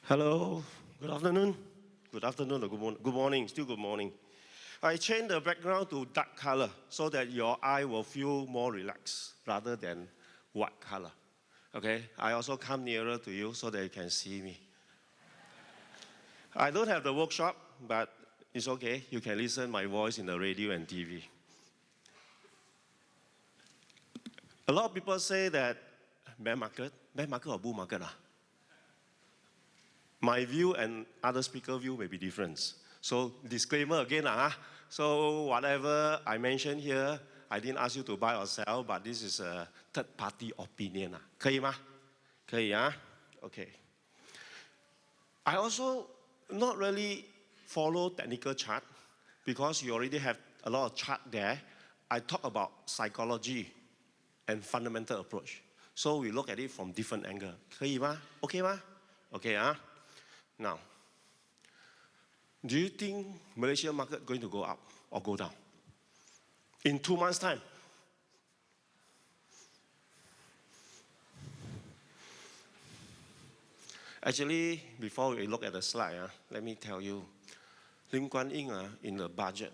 Hello, good afternoon. Good afternoon or good morning, still good morning. I changed the background to dark color so that your eye will feel more relaxed rather than white color. Okay, I also come nearer to you so that you can see me. I don't have the workshop, but it's okay. You can listen my voice in the radio and TV. A lot of people say that bear market or bull market My view and other speaker view may be different. So disclaimer again, so whatever I mentioned here, I didn't ask you to buy or sell, but this is a third-party opinion. 可以吗？可以啊? Okay. I also not really follow technical chart because you already have a lot of chart there. I talk about psychology and fundamental approach. So we look at it from different angle. 可以吗? Okay 吗? Okay, Now, do you think Malaysian market going to go up or go down in 2 months' time? Actually, before we look at the slide, let me tell you, Lim Guan Yin in the budget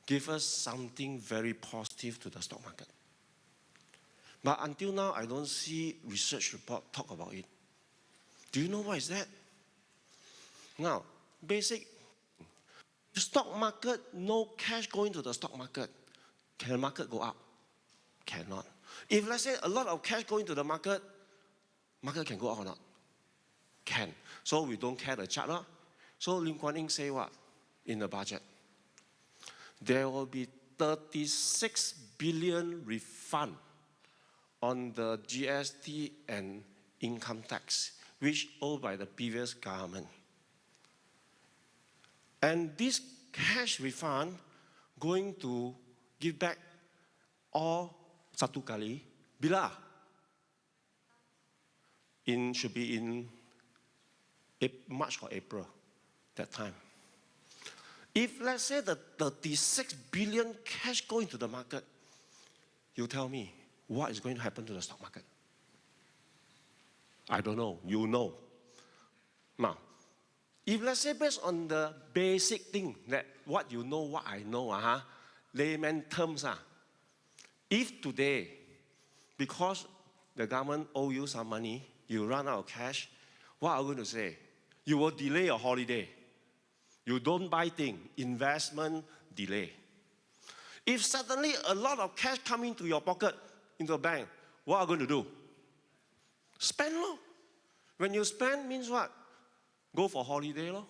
give us something very positive to the stock market. But until now, I don't see research report talk about it. Do you know what is that? Now, basic stock market, no cash going to the stock market. Can the market go up? Cannot. If let's say a lot of cash going to the market, market can go up or not? Can. So we don't care the chart. So Lim Guan Yin say what? In the budget. There will be 36 billion refund on the GST and income tax, which owed by the previous government. And this cash refund going to give back all satu kali. Bila? Should be in March or April, that time. If let's say the 36 billion cash going to the market, you tell me, what is going to happen to the stock market? I don't know, you know. Now, if let's say based on the basic thing, that what you know, what I know, layman terms, if today, because the government owe you some money, you run out of cash, what are you going to say? You will delay your holiday. You don't buy things, investment delay. If suddenly a lot of cash come into your pocket, into the bank, what are you going to do? Spend, lo. When you spend means what? Go for holiday, lo.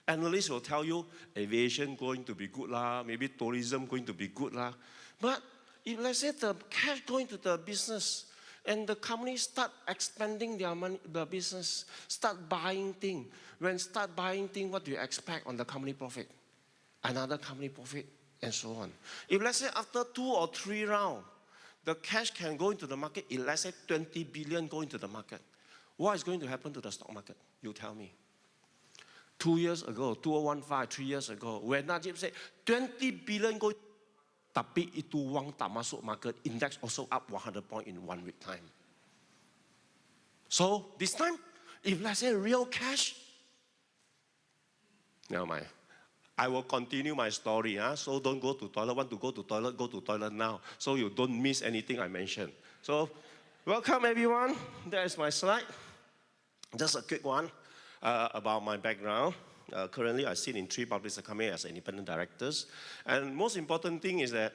Analysts will tell you aviation going to be good lah, maybe tourism going to be good lah. But if let's say the cash going to the business and the company start expanding their money, the business, start buying things. When start buying things, what do you expect on the company profit? Another company profit and so on. If let's say after 2 or 3 rounds, the cash can go into the market, if let's say 20 billion go into the market, what is going to happen to the stock market? You tell me. 2 years ago, 2015, 3 years ago, when Najib said 20 billion go, tapi itu wang tak masuk market, index also up 100 points in 1 week time. So this time, if let's say real cash, never mind. I will continue my story, so don't go to toilet. Want to go to toilet now, so you don't miss anything I mentioned. So, welcome everyone. That is my slide. Just a quick one about my background. Currently, I sit in 3 public sector companies as independent directors. And most important thing is that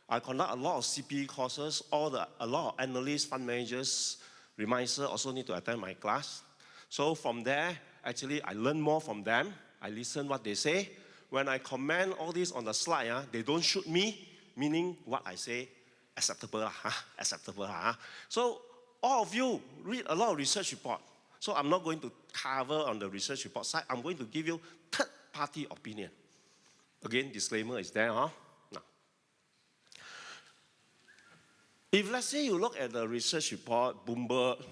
I conduct a lot of CPE courses. A lot of analysts, fund managers, reminders also need to attend my class. So from there, actually, I learn more from them. I listen what they say. When I comment all this on the slide, they don't shoot me, meaning what I say, acceptable. Acceptable. So all of you read a lot of research report. So I'm not going to cover on the research report side. I'm going to give you third-party opinion. Again, disclaimer is there. Now, if let's say you look at the research report, Bloomberg,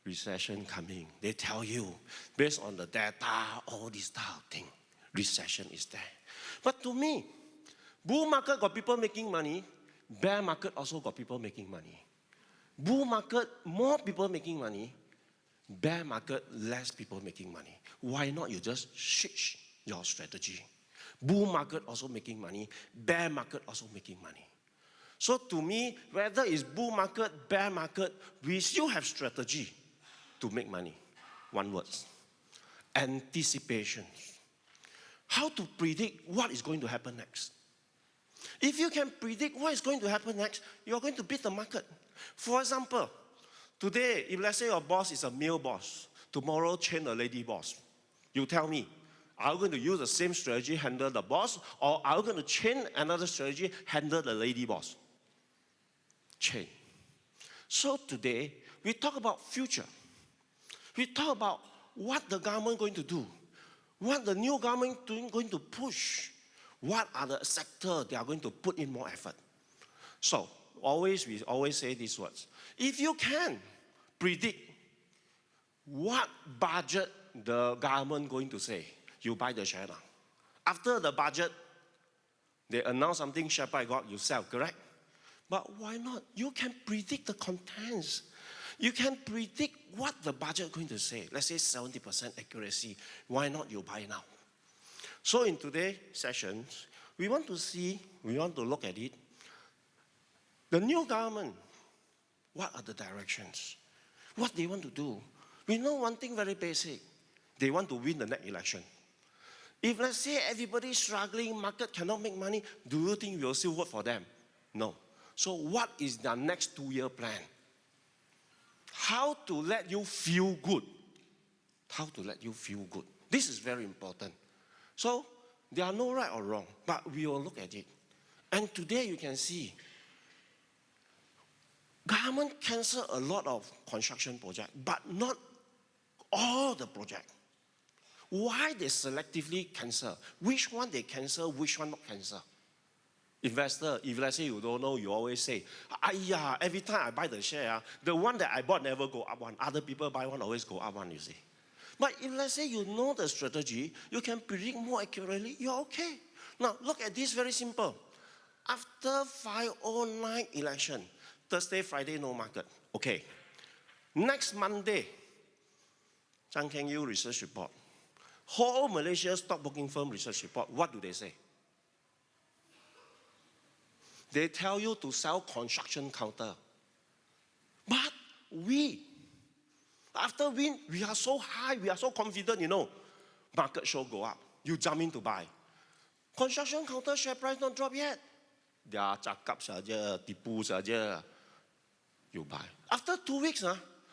recession coming, they tell you, based on the data, all this type of thing, recession is there. But to me, bull market got people making money, bear market also got people making money. Bull market, more people making money. Bear market, less people making money. Why not you just switch your strategy? Bull market also making money, bear market also making money. So to me, whether it's bull market, bear market, we still have strategy to make money. One word, anticipation. How to predict what is going to happen next. If you can predict what is going to happen next, you are going to beat the market. For example, today, if let's say your boss is a male boss, tomorrow change a lady boss, you tell me, are you going to use the same strategy, handle the boss, or are you going to change another strategy, handle the lady boss? Change. So today, we talk about future. We talk about what the government going to do, what the new government going to push, what are the sectors they are going to put in more effort. So, we always say these words. If you can predict what budget the government going to say, you buy the share now. After the budget, they announce something, share price go up, you sell, correct? But why not? You can predict the contents. You can predict what the budget is going to say. Let's say 70% accuracy. Why not you buy now? So in today's session, we want to look at it. The new government, what are the directions? What they want to do? We know one thing very basic. They want to win the next election. If let's say everybody is struggling, market cannot make money, do you think we will still vote for them? No. So what is their next 2-year plan? How to let you feel good. How to let you feel good. This is very important. So there are no right or wrong, but we will look at it. And today you can see, government cancel a lot of construction projects, but not all the projects. Why they selectively cancel? Which one they cancel, which one not cancel? Investor, if let's say you don't know, you always say, every time I buy the share, the one that I bought never go up one. Other people buy one, always go up one, you see. But if let's say you know the strategy, you can predict more accurately, you're okay. Now, look at this, very simple. After 509 election, Thursday, Friday, no market. Okay. Next Monday, Chang Keng Yu research report. Whole Malaysia stockbroking firm research report. What do they say? They tell you to sell construction counter. But after we are so high, we are so confident, you know, market show go up. You jump in to buy. Construction counter share price not drop yet. They are cakap saja, tipu saja. You buy. After 2 weeks,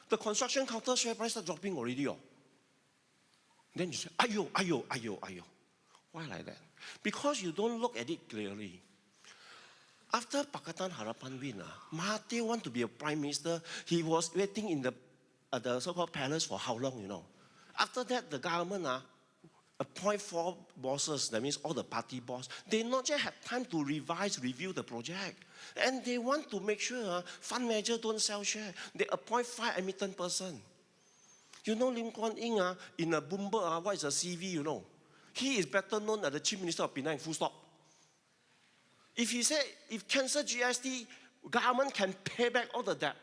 the construction counter share price are dropping already. Then you say, ayo. Why like that? Because you don't look at it clearly. After Pakatan Harapan win, Mahathir want to be a prime minister. He was waiting at the so-called palace for how long, you know? After that, the government appoint 4 bosses. That means all the party boss. They not just have time to review the project. And they want to make sure fund manager don't sell share. They appoint 5 emittent person. You know Lim Kuan Yew in a Bloomberg, what is a CV, you know? He is better known as the Chief Minister of Penang, full stop. If he said, if cancel GST, government can pay back all the debt,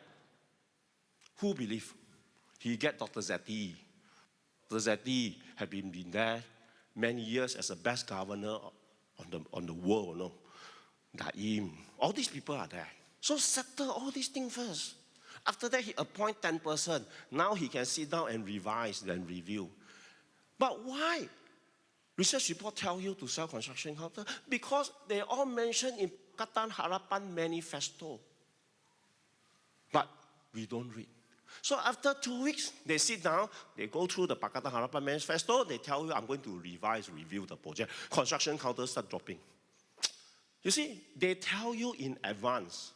who believe? He get Dr. Zeti. Dr. Zeti had been there many years as the best governor on the world, you know. Daim, all these people are there. So settle all these things first. After that, he appoint 10%. Now he can sit down and revise, then review. But why? Research report tell you to sell construction counter because they all mentioned in Pakatan Harapan manifesto. But we don't read. So after 2 weeks, they sit down, they go through the Pakatan Harapan manifesto, they tell you, I'm going to review the project. Construction counters start dropping. You see, they tell you in advance,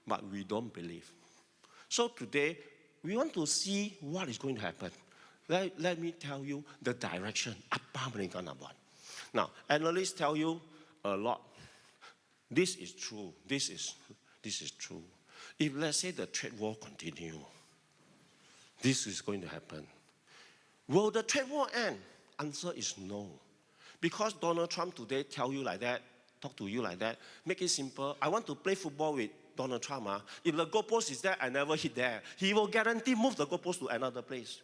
but we don't believe. So today, we want to see what is going to happen. Let me tell you the direction. Apa mereka nak buat? Now, analysts tell you a lot. This is true. This is true. If let's say the trade war continue, this is going to happen. Will the trade war end? Answer is no. Because Donald Trump today tell you like that, talk to you like that, make it simple. I want to play football with Donald Trump. If the goalpost is there, I never hit there. He will guarantee move the goalpost to another place.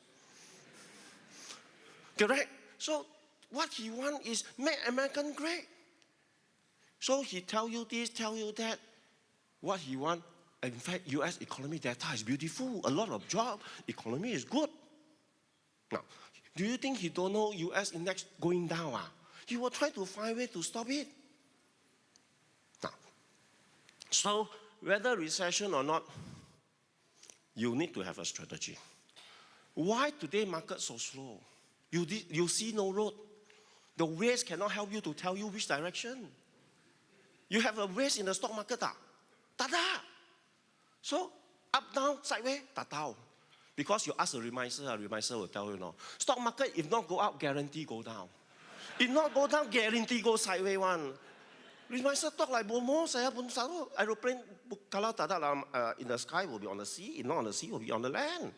Correct? So what he wants is make American great. So he tell you this, tell you that. What he wants, in fact, US economy data is beautiful. A lot of job, economy is good. Now, do you think he don't know US index going down? He will try to find a way to stop it. Now, so whether recession or not, you need to have a strategy. Why today market so slow? You see no road. The waves cannot help you to tell you which direction. You have a race in the stock market, tada. So up, down, sideways, tada. Because you ask a reminder will tell you, no. Stock market, if not go up, guarantee go down. If not go down, guarantee go sideways one. Reminder talk like bomo, saya pun selalu aeroplane kalau tada in the sky will be on the sea, if not on the sea will be on the land.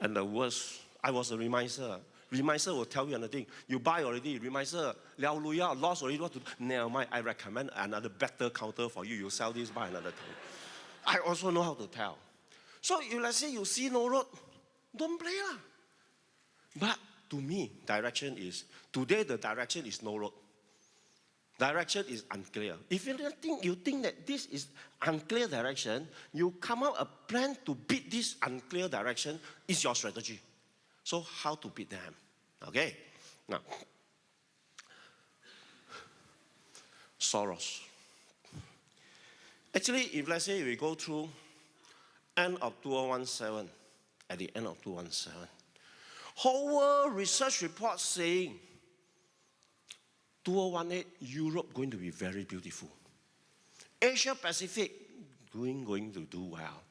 And the worst, I was a reminder. Reminder will tell you anything. You buy already, reminder, liao luya, lost already, what to do? Never mind, I recommend another better counter for you. You sell this, buy another counter. I also know how to tell. So if let's say you see no road, don't play lah. But to me, direction is, today the direction is no road. Direction is unclear. If you think that this is unclear direction, you come up a plan to beat this unclear direction is your strategy. So how to beat them? Okay. Now, Soros. Actually, if let's say we go through end of 2017, at the end of 2017, whole world research report saying 2018 Europe going to be very beautiful. Asia Pacific going to do well.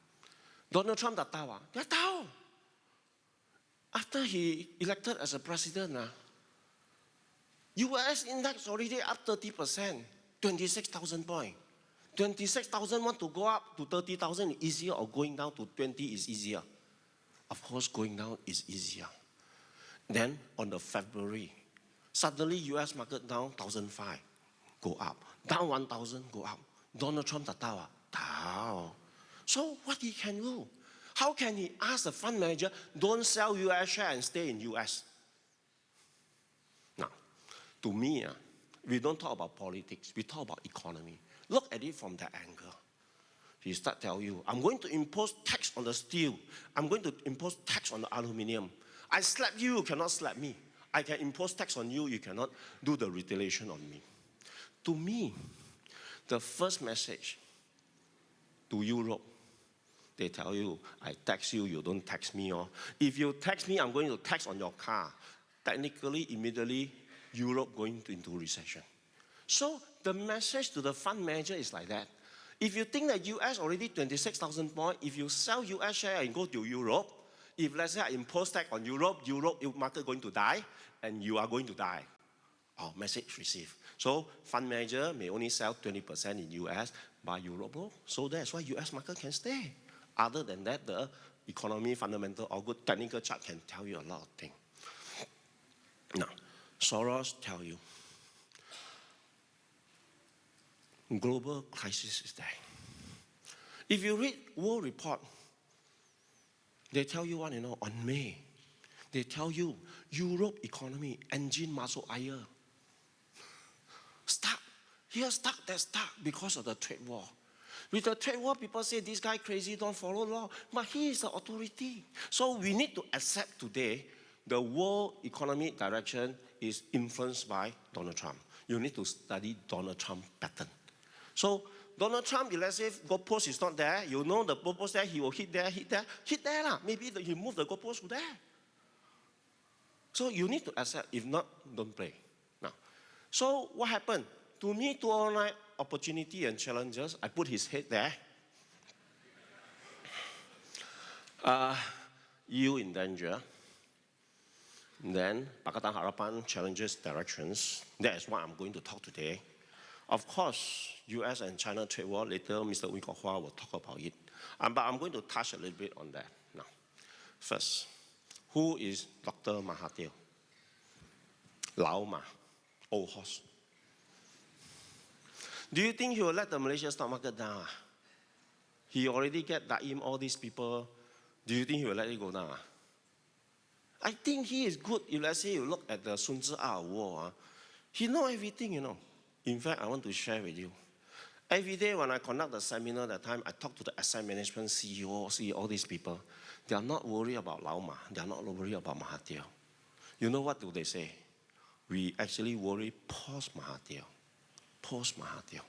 Donald Trump dah tahu. After he elected as a president, US index already up 30%, 26,000 points. 26,000 want to go up to 30,000 easier, or going down to 20 is easier? Of course, going down is easier. Then on the February, suddenly US market down 1,500, go up. Down 1,000, go up. Donald Trump dah tahu. So what he can do? How can he ask the fund manager, don't sell US share and stay in US? Now, to me, we don't talk about politics, we talk about economy. Look at it from that angle. He start tell you, I'm going to impose tax on the steel. I'm going to impose tax on the aluminium. I slap you, you cannot slap me. I can impose tax on you, you cannot do the retaliation on me. To me, the first message to Europe, they tell you, I tax you, you don't tax me. If you tax me, I'm going to tax on your car. Technically, immediately, Europe going into recession. So the message to the fund manager is like that. If you think that US already 26,000 points, if you sell US share and go to Europe, if let's say I impose tax on Europe market going to die, and you are going to die. Our message received. So fund manager may only sell 20% in US, buy Europe. So that's why US market can stay. Other than that, the economy fundamental or good technical chart can tell you a lot of things. Now, Soros tell you, global crisis is there. If you read World Report, they tell you what, on May, they tell you Europe economy engine masuk air. Stuck. Here stuck, there stuck because of the trade war. With the trade war, people say this guy crazy, don't follow law. But he is the authority. So we need to accept today the world economic direction is influenced by Donald Trump. You need to study Donald Trump pattern. So Donald Trump, if let's say goalpost is not there, you know the goalpost there, he will hit there lah. Maybe he move the goalpost to there. So you need to accept, if not, don't play. Now, so what happened? To me, 2009 opportunity and challenges, I put his head there. EU in danger. Then, Pakatan Harapan challenges directions. That is what I'm going to talk today. Of course, US and China trade war, later Mr. Wee Kok Hua will talk about it. But I'm going to touch a little bit on that now. First, who is Dr. Mahathir? Lao Ma, old horse. Do you think he will let the Malaysian stock market down? He already get Daim, all these people. Do you think he will let it go down? I think he is good. If let's say you look at the Sun Tzu Award, he knows everything, you know. In fact, I want to share with you. Every day when I conduct the seminar, that time I talk to the asset management CEO, see all these people. They are not worried about Lao Ma. They are not worried about Mahathir. You know what do they say? We actually worry post-Mahathir. Post-Mahathir.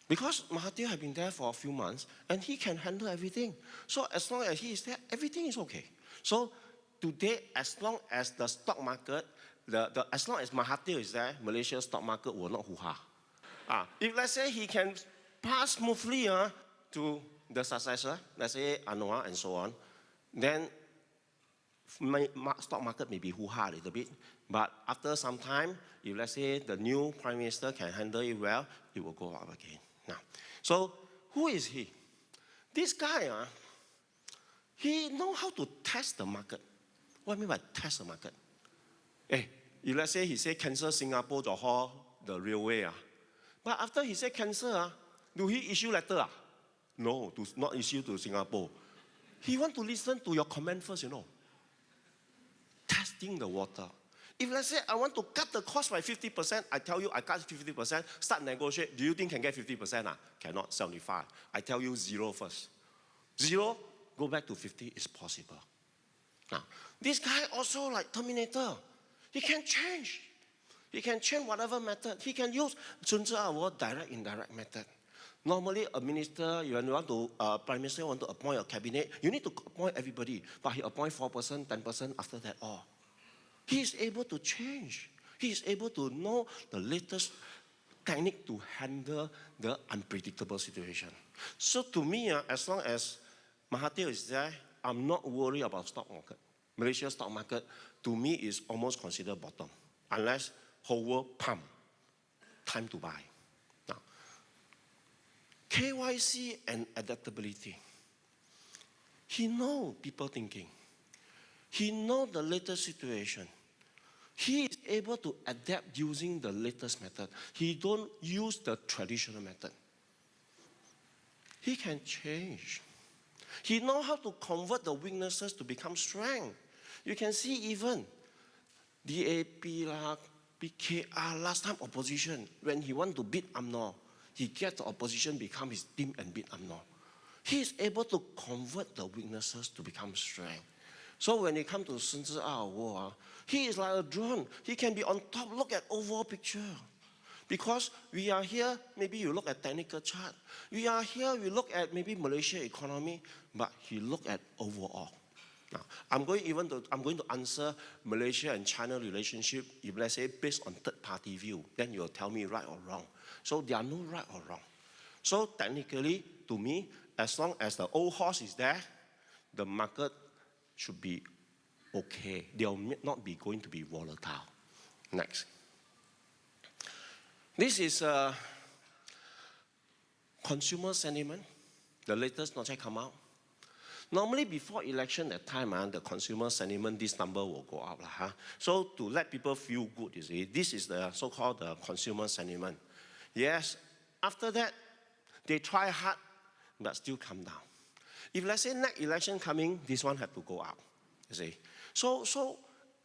Because Mahathir has been there for a few months, and he can handle everything. So as long as he is there, everything is okay. So today, as long as the stock market, as long as Mahathir is there, Malaysia's stock market will not hoo-ha. If let's say he can pass smoothly to the successor, let's say Anwar and so on, then stock market may be hoo-ha a little bit. But after some time, if let's say the new prime minister can handle it well, it will go up again. Now, so who is he? This guy, he knows how to test the market. What I mean by test the market? If let's say he say cancel Singapore Johor, the railway, but after he said cancel, do he issue letter? No, to not issue to Singapore. He want to listen to your comment first, you know. Testing the water. If let's say I want to cut the cost by 50%, I tell you I cut 50%, start negotiate. Do you think can get 50%? Cannot, 75. I tell you 0 first. 0, go back to 50 is possible. Now, this guy also like Terminator. He can change. He can change whatever method. He can use Sun Tzu Award direct, indirect method. Normally, a minister, when you want to, prime minister want to appoint a cabinet, you need to appoint everybody. But he appoint 4%, 10% after that all. He is able to change. He is able to know the latest technique to handle the unpredictable situation. So to me, as long as Mahathir is there, I'm not worried about stock market. Malaysia's stock market, to me, is almost considered bottom. Unless whole world pump, time to buy. Now, KYC and adaptability. He knows people thinking. He knows the latest situation. He is able to adapt using the latest method. He don't use the traditional method. He can change. He knows how to convert the weaknesses to become strength. You can see even DAP, PKR, last time opposition, when he want to beat UMNO, he gets the opposition become his team and beat UMNO. He is able to convert the weaknesses to become strength. So when it comes to Sun Tzu Award, he is like a drone. He can be on top, look at overall picture. Because we are here, maybe you look at technical chart. We are here, we look at maybe Malaysia economy, but he look at overall. Now, I'm going to answer Malaysia and China relationship, if let's say based on third-party view, then you'll tell me right or wrong. So there are no right or wrong. So technically, to me, as long as the old horse is there, the market should be okay. They will not be going to be volatile. Next. This is consumer sentiment. The latest not yet come out. Normally, before election at time, the consumer sentiment, this number will go up. So to let people feel good, you see, this is the so-called the consumer sentiment. Yes, after that, they try hard, but still come down. If let's say next election coming, this one have to go up, you see. So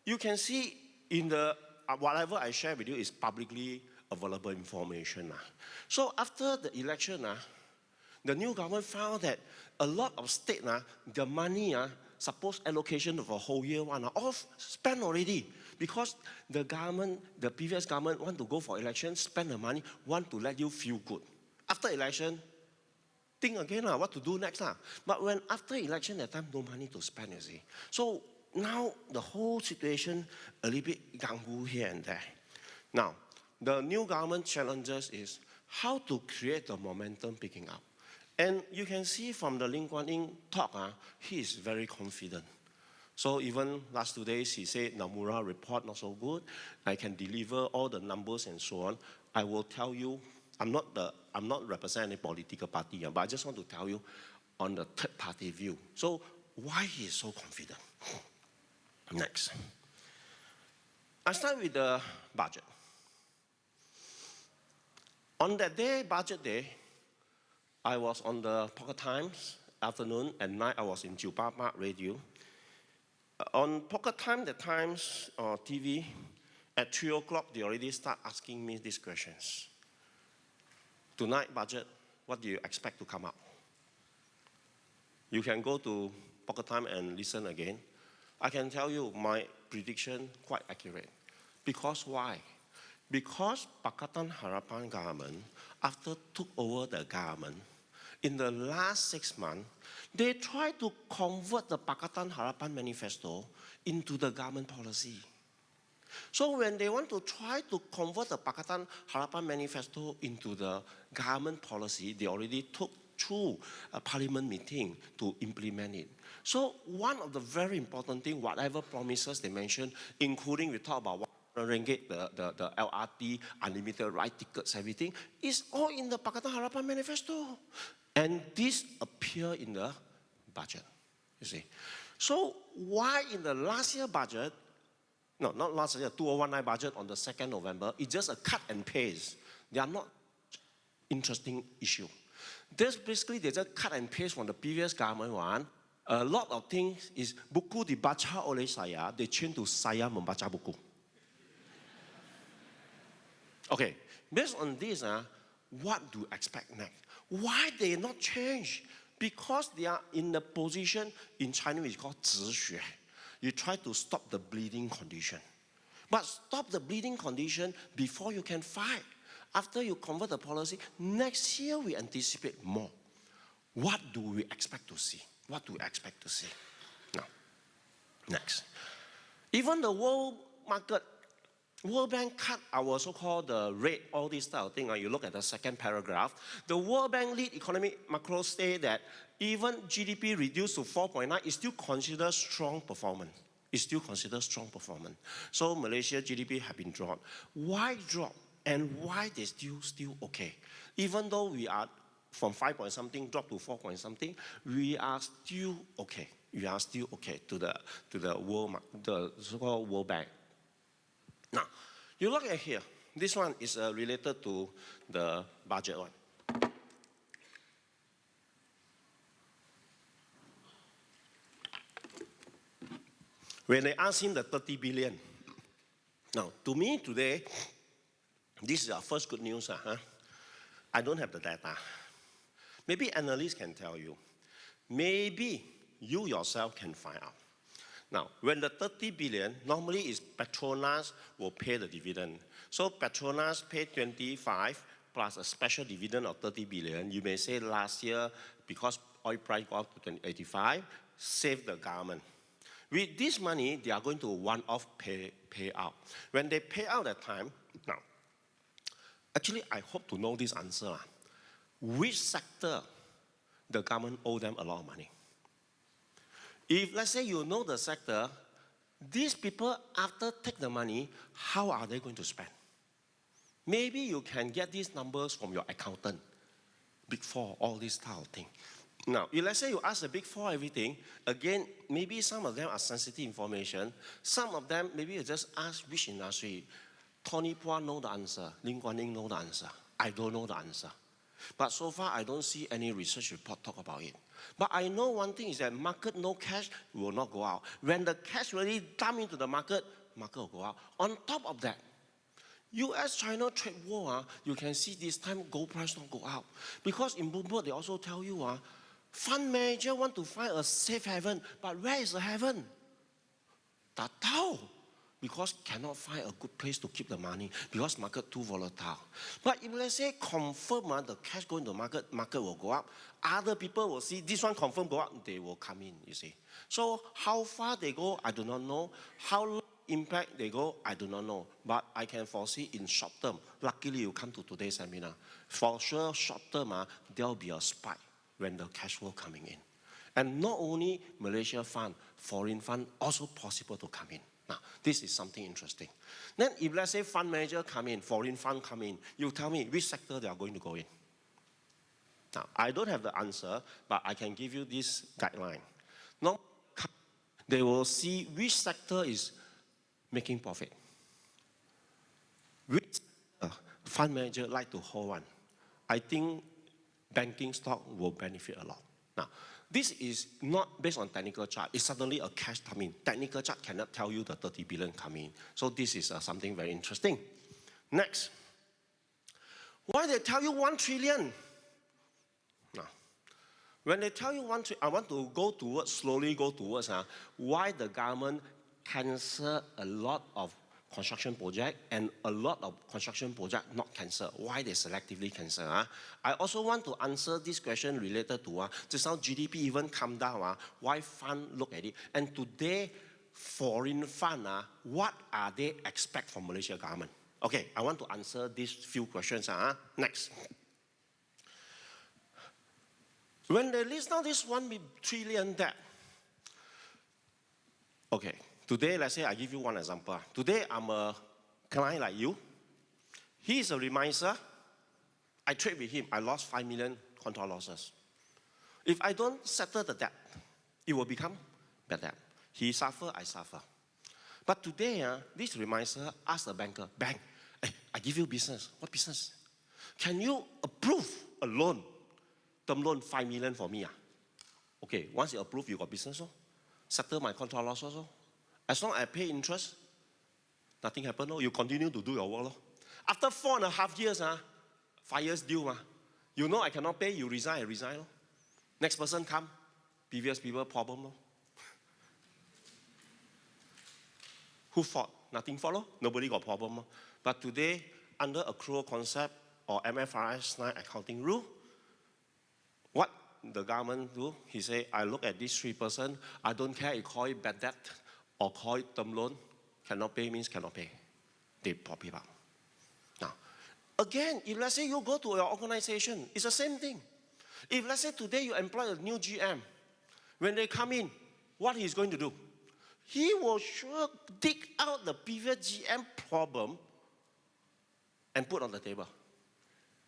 you can see in the, whatever I share with you is publicly available information. So after the election, the new government found that a lot of state, the money, supposed allocation for a whole year all spent already. Because the government, the previous government want to go for election, spend the money, want to let you feel good. After election, think again what to do next. But when after election, that time no money to spend, you see. So now the whole situation a little bit ganggu here and there. Now, the new government challenges is how to create the momentum picking up. And you can see from the Lim Guan Yin talk, he is very confident. So even last 2 days, he said, Nomura report not so good. I can deliver all the numbers and so on. I will tell you, I'm not representing any political party, but I just want to tell you on the third party view. So why he is so confident? Next. I start with the budget. On that day, budget day, I was on the Pocket Times, afternoon and night I was in Jilpa Park Radio. On pocket time, the Times or TV, at 3 o'clock, they already start asking me these questions. Tonight budget, what do you expect to come out? You can go to pocket time and listen again. I can tell you my prediction quite accurate. Because why? Because Pakatan Harapan government, after took over the government, in the last 6 months, they tried to convert the Pakatan Harapan manifesto into the government policy. So when they want to try to convert the Pakatan Harapan manifesto into the government policy, they already took through a parliament meeting to implement it. So one of the very important things, whatever promises they mentioned, including we talk about ringgit, the LRT, unlimited ride tickets, everything, is all in the Pakatan Harapan manifesto. And this appear in the budget, you see. So why in the last year budget, no, not last year, 2019 budget on the 2nd November, it's just a cut and paste. They are not interesting issue. This basically, they just cut and paste from the previous government one. A lot of things is, buku dibaca oleh saya, they change to saya membaca buku. Okay, based on this, what do you expect next? Why they not change? Because they are in the position, in Chinese it's called 止血. You try to stop the bleeding condition. But stop the bleeding condition before you can fight. After you convert the policy, next year we anticipate more. What do we expect to see? What do we expect to see? Now, next. Even the world market, World Bank cut our so-called rate, all this type of thing. You look at the second paragraph. The World Bank lead economic macro say that even GDP reduced to 4.9 is still considered strong performance. It's still considered strong performance. So Malaysia GDP have been dropped. Why drop? And why they still okay? Even though we are from 5 point something drop to 4 point something, we are still okay. We are still okay to the world, the so-called World Bank. Now, you look at here. This one is related to the budget one. When they asked him the 30 billion. Now, to me today, this is our first good news. I don't have the data. Maybe analysts can tell you. Maybe you yourself can find out. Now, when the 30 billion, normally is Petronas will pay the dividend. So Petronas paid 25 plus a special dividend of 30 billion. You may say last year, because oil price got up to 85, save the government. With this money, they are going to one-off pay out. When they pay out that time, now, actually, I hope to know this answer. Which sector the government owe them a lot of money? If, let's say, you know the sector, these people, after take the money, how are they going to spend? Maybe you can get these numbers from your accountant, Big Four, all this type of thing. Now, if let's say you ask the Big Four everything, again, maybe some of them are sensitive information. Some of them, maybe you just ask which industry. Tony Phua know the answer. Lim Guan Yin know the answer. I don't know the answer. But so far, I don't see any research report talk about it. But I know one thing is that market no cash will not go out. When the cash really dump into the market, market will go out. On top of that, US-China trade war, you can see this time gold price not go out. Because in Bloomberg, they also tell you, fund manager want to find a safe haven, but where is the haven? Tak tahu. Because cannot find a good place to keep the money, because market too volatile. But if let's say confirm the cash go into the market, market will go up. Other people will see this one confirm go up, they will come in, you see. So how far they go, I do not know. How long impact they go, I do not know. But I can foresee in short term. Luckily, you come to today's seminar. For sure, short term, there will be a spike when the cash flow coming in. And not only Malaysia fund, foreign fund also possible to come in. Now, this is something interesting. Then if let's say fund manager come in, foreign fund come in, you tell me which sector they are going to go in. Now, I don't have the answer, but I can give you this guideline. Now, they will see which sector is making profit. Which fund manager like to hold one. I think banking stock will benefit a lot. Now, this is not based on technical chart. It's suddenly a cash coming. Technical chart cannot tell you the 30 billion coming. So this is something very interesting. Next. Why they tell you 1 trillion? Now, when they tell you 1 trillion, I want to go towards, slowly go towards why the government cancel a lot of construction project and a lot of construction project not cancel. Why they selectively cancel? I also want to answer this question related to just how GDP even come down. Why fund look at it? And today, foreign fund, what are they expect from Malaysia government? Okay, I want to answer these few questions. Next. When they list down this 1 trillion debt, okay, today, let's say I give you one example. Today, I'm a client like you. He is a reminder. I trade with him. I lost 5 million contra losses. If I don't settle the debt, it will become bad debt. He suffer, I suffer. But today, this reminder asks the banker, bank, hey, I give you business. What business? Can you approve a loan, term loan 5 million for me? Okay, once you approve, you got business. Settle my contra losses. As long as I pay interest, nothing happen. You continue to do your work. After 4.5 years, 5 years due, you know I cannot pay, you resign, I resign. Next person come, previous people problem. Who fought? Nothing follow. Nobody got problem. But today, under accrual concept or MFRS 9 accounting rule, what the government do? He say, I look at these 3 persons, I don't care if call it bad debt or call it term loan, cannot pay means cannot pay. They pop it up. Now, again, if let's say you go to your organization, it's the same thing. If let's say today you employ a new GM, when they come in, what he's going to do? He will sure dig out the previous GM problem and put on the table.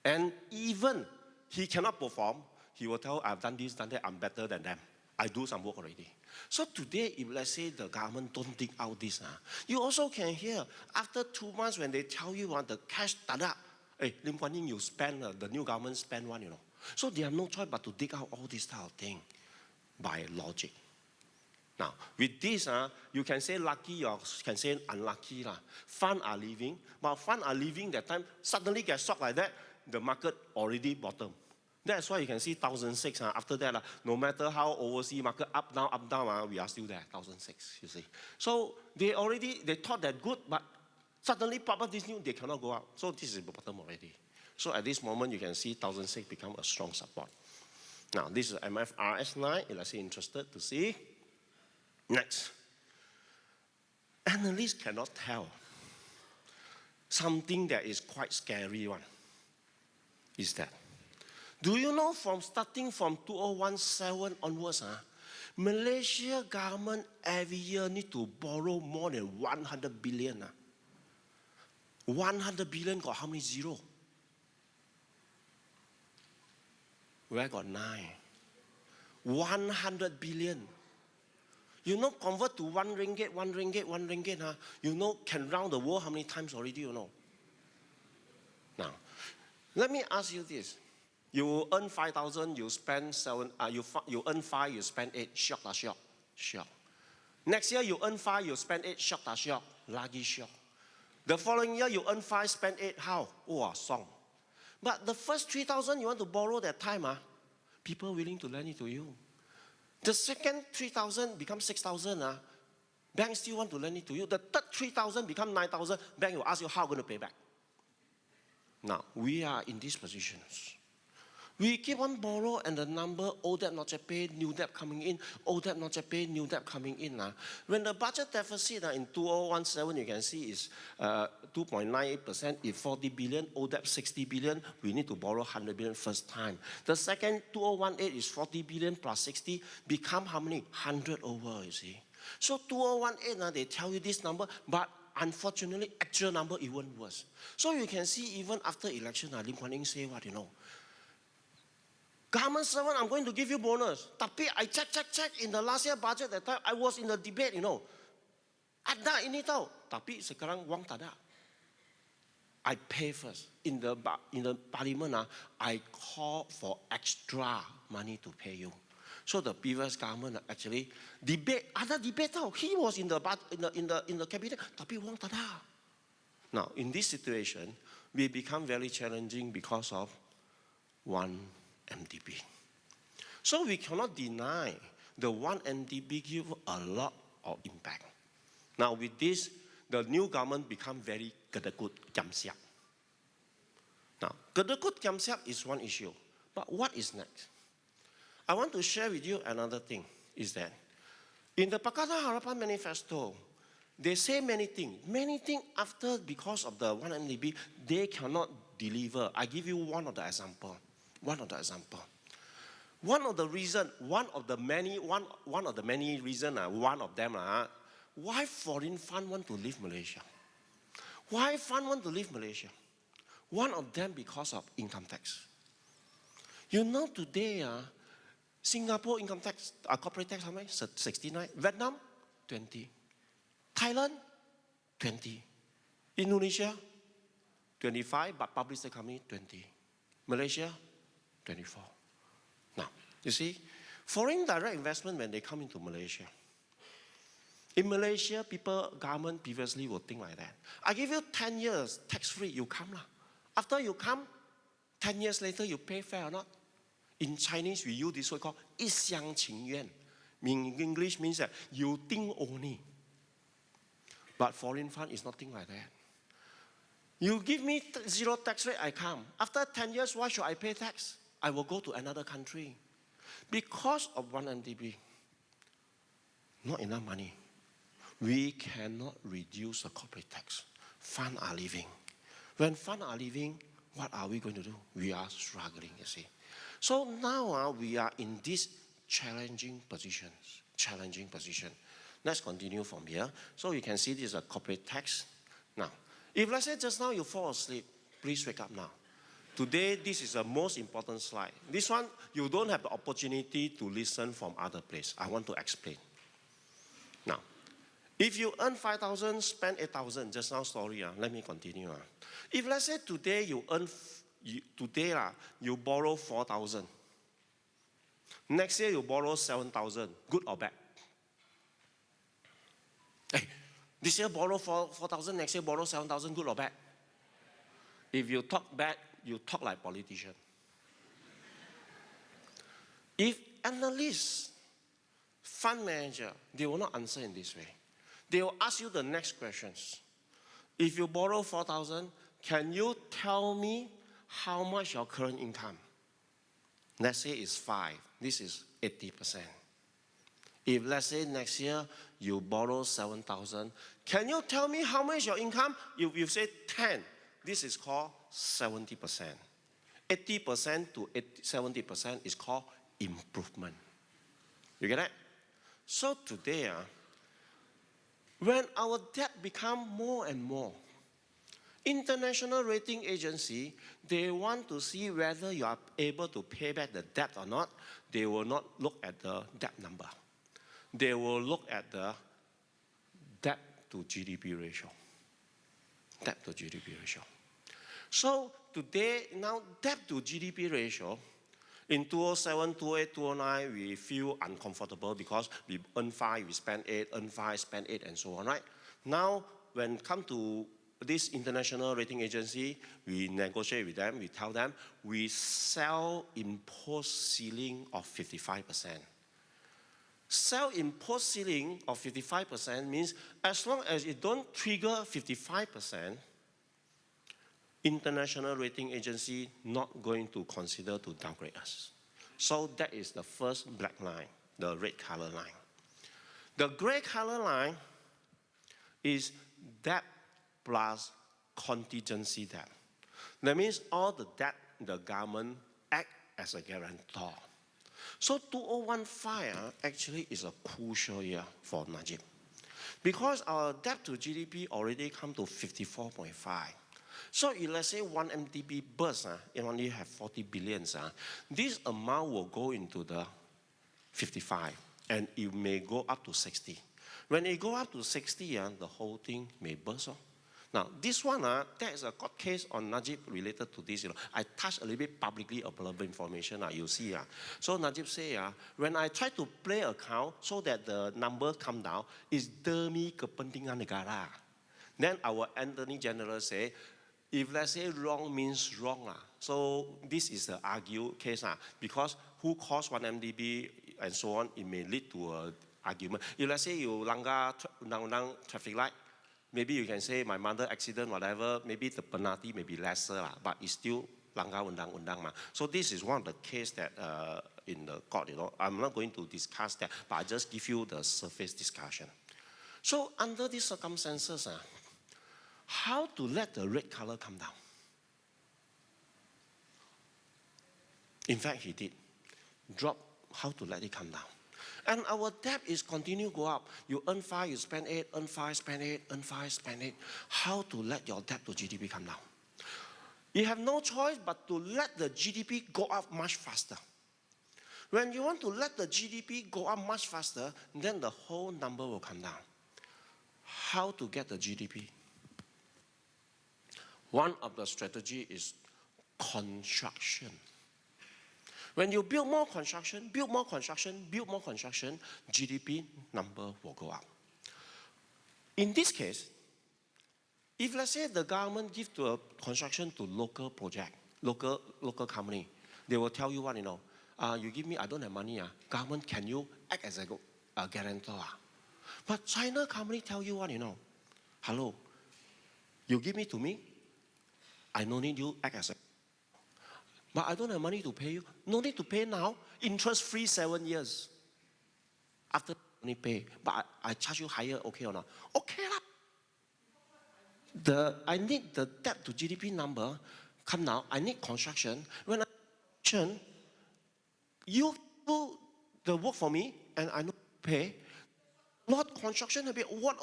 And even he cannot perform, he will tell, I've done this, done that, I'm better than them. I do some work already. So today, if let's say the government don't dig out this, you also can hear, after 2 months when they tell you the cash, hey, Lim Kuan Yin, you spend, the new government spend one, So they have no choice but to dig out all this type of thing by logic. Now, with this, you can say lucky or can say unlucky. Fund are leaving, but fund are leaving that time, suddenly get shocked like that, the market already bottom. That's why you can see 1,006. After that, no matter how overseas market up, down, we are still there, 1,006, you see. So they thought that good, but suddenly pop up this new, they cannot go up. So this is the bottom already. So at this moment, you can see 1,006 become a strong support. Now, this is MFRS 9, let's say interested to see. Next. Analysts cannot tell. Something that is quite scary one is that. Do you know starting from 2017 onwards, Malaysia government every year need to borrow more than 100 billion. 100 billion got how many zero? Where got 9? 100 billion. You know, convert to 1 ringgit, 1 ringgit, 1 ringgit, you know, can round the world how many times already, you know? Now, let me ask you this. You earn 5,000, you spend 7, you earn 5, you spend 8, shock. Next year, you earn 5, you spend 8, shock. Lagi shock. The following year, you earn 5, spend 8, how? Oh, song. But the first 3,000 you want to borrow that time, people willing to lend it to you. The second 3,000 becomes 6,000. Bank still want to lend it to you. The third 3,000 become 9,000. Bank will ask you how going to pay back. Now, we are in these positions. We keep on borrow and the number, old debt not yet paid, new debt coming in, old debt not yet paid, new debt coming in. When the budget deficit in 2017, you can see is 2.98%. If 40 billion, old debt 60 billion, we need to borrow 100 billion first time. The second 2018 is 40 billion plus 60, become how many? 100 over, you see. So 2018, they tell you this number, but unfortunately, actual number even worse. So you can see even after election, Lim Kuan Yin say what, you know. Government servant, I'm going to give you bonus. Tapi I check in the last year budget that time, I was in the debate, you know. Ada ini tahu, tapi sekarang wang tak ada. I pay first. In the parliament, I call for extra money to pay you. So the previous government actually ada debate tau. He was in the cabinet, tapi wang tak ada. Now, in this situation, we become very challenging because of 1 MDB. So we cannot deny the 1 MDB give a lot of impact. Now with this, the new government become very kedekut kiam siap. Now, kedekut kiam siap is one issue, but what is next? I want to share with you another thing, is that in the Pakatan Harapan Manifesto, they say many things. Many things after, because of the 1 MDB, they cannot deliver. I give you one of the example. One of the reason, one of the many reasons, one of them, why foreign fund want to leave Malaysia? Why fund want to leave Malaysia? One of them because of income tax. You know today, Singapore income tax, corporate tax how much? 69. Vietnam, 20. Thailand, 20. Indonesia, 25, but public sector company, 20. Malaysia, 24. Now, you see, foreign direct investment when they come into Malaysia. In Malaysia, government previously would think like that. I give you 10 years, tax-free, you come lah. After you come, 10 years later, you pay fair or not? In Chinese, we use this word called 一厢情愿. In English means that you think only. But foreign fund is nothing like that. You give me zero tax rate, I come. After 10 years, why should I pay tax? I will go to another country. Because of 1 MDB, not enough money. We cannot reduce the corporate tax. Funds are leaving. When funds are leaving, what are we going to do? We are struggling, you see. So now we are in this challenging position. Let's continue from here. So you can see this is a corporate tax. Now, if let's say just now you fall asleep, please wake up now. Today, this is the most important slide. This one, you don't have the opportunity to listen from other place. I want to explain. Now, if you earn 5,000, spend 8,000, just now story, let me continue. If let's say today you borrow 4,000. Next year you borrow 7,000, good or bad? Hey, this year borrow 4,000, next year borrow 7,000, good or bad? If you talk bad, you talk like politician. If analysts, fund manager, they will not answer in this way. They will ask you the next questions. If you borrow 4,000, can you tell me how much your current income? Let's say it's 5. This is 80%. If let's say next year you borrow 7,000, can you tell me how much your income? If you say 10, this is called 70%. 80% to 70% is called improvement. You get that? So today, when our debt become more and more, international rating agency, they want to see whether you are able to pay back the debt or not. They will not look at the debt number. They will look at the debt to GDP ratio. Debt to GDP ratio. So today, now debt to GDP ratio, in 2007, 2008, 2009, we feel uncomfortable because we earn 5, we spend 8, earn 5, spend 8, and so on, right? Now, when it comes to this international rating agency, we negotiate with them, we tell them, we self-impose ceiling of 55%. Self-imposed ceiling of 55% means as long as it don't trigger 55%, international rating agency not going to consider to downgrade us. So that is the first black line, the red color line. The gray color line is debt plus contingency debt. That means all the debt, the government act as a guarantor. So 2015 actually is a crucial year for Najib. Because our debt to GDP already come to 54.5. So if let's say 1 MDB bursts, it only have 40 billion, this amount will go into the 55, and it may go up to 60. When it go up to 60, the whole thing may burst. Now, this one, there is a court case on Najib related to this. I touched a little bit publicly available information. You see. So Najib say, when I try to play account so that the number come down, is demi kepentingan negara. Then our Attorney General say, if let's say wrong means wrong. So this is the argued case. Because who caused 1 MDB and so on, it may lead to an argument. If let's say you langgar traffic light, maybe you can say my mother accident, whatever, maybe the penalty may be lesser, but it's still langgar undang-undang. So this is one of the cases that in the court, I'm not going to discuss that, but I just give you the surface discussion. So under these circumstances, how to let the red color come down? In fact, he did. Drop how to let it come down. And our debt is continue to go up. You earn 5, you spend 8, earn 5, spend 8, earn 5, spend 8. How to let your debt to GDP come down? You have no choice but to let the GDP go up much faster. When you want to let the GDP go up much faster, then the whole number will come down. How to get the GDP? One of the strategy is construction. When you build more construction, build more construction, build more construction, GDP number will go up. In this case, if let's say the government gives to a construction to local project, local company, they will tell you what, you give me, I don't have money, government, can you act as a guarantor? But China company tell you what, hello, you give me to me, I no need you act as a, but I don't have money to pay you. No need to pay now. Interest-free 7 years. After only pay, but I charge you higher, okay or not? Okay lah. I need the debt to GDP number come now. I need construction. When I construction, you do the work for me and I no pay. Not construction a bit what,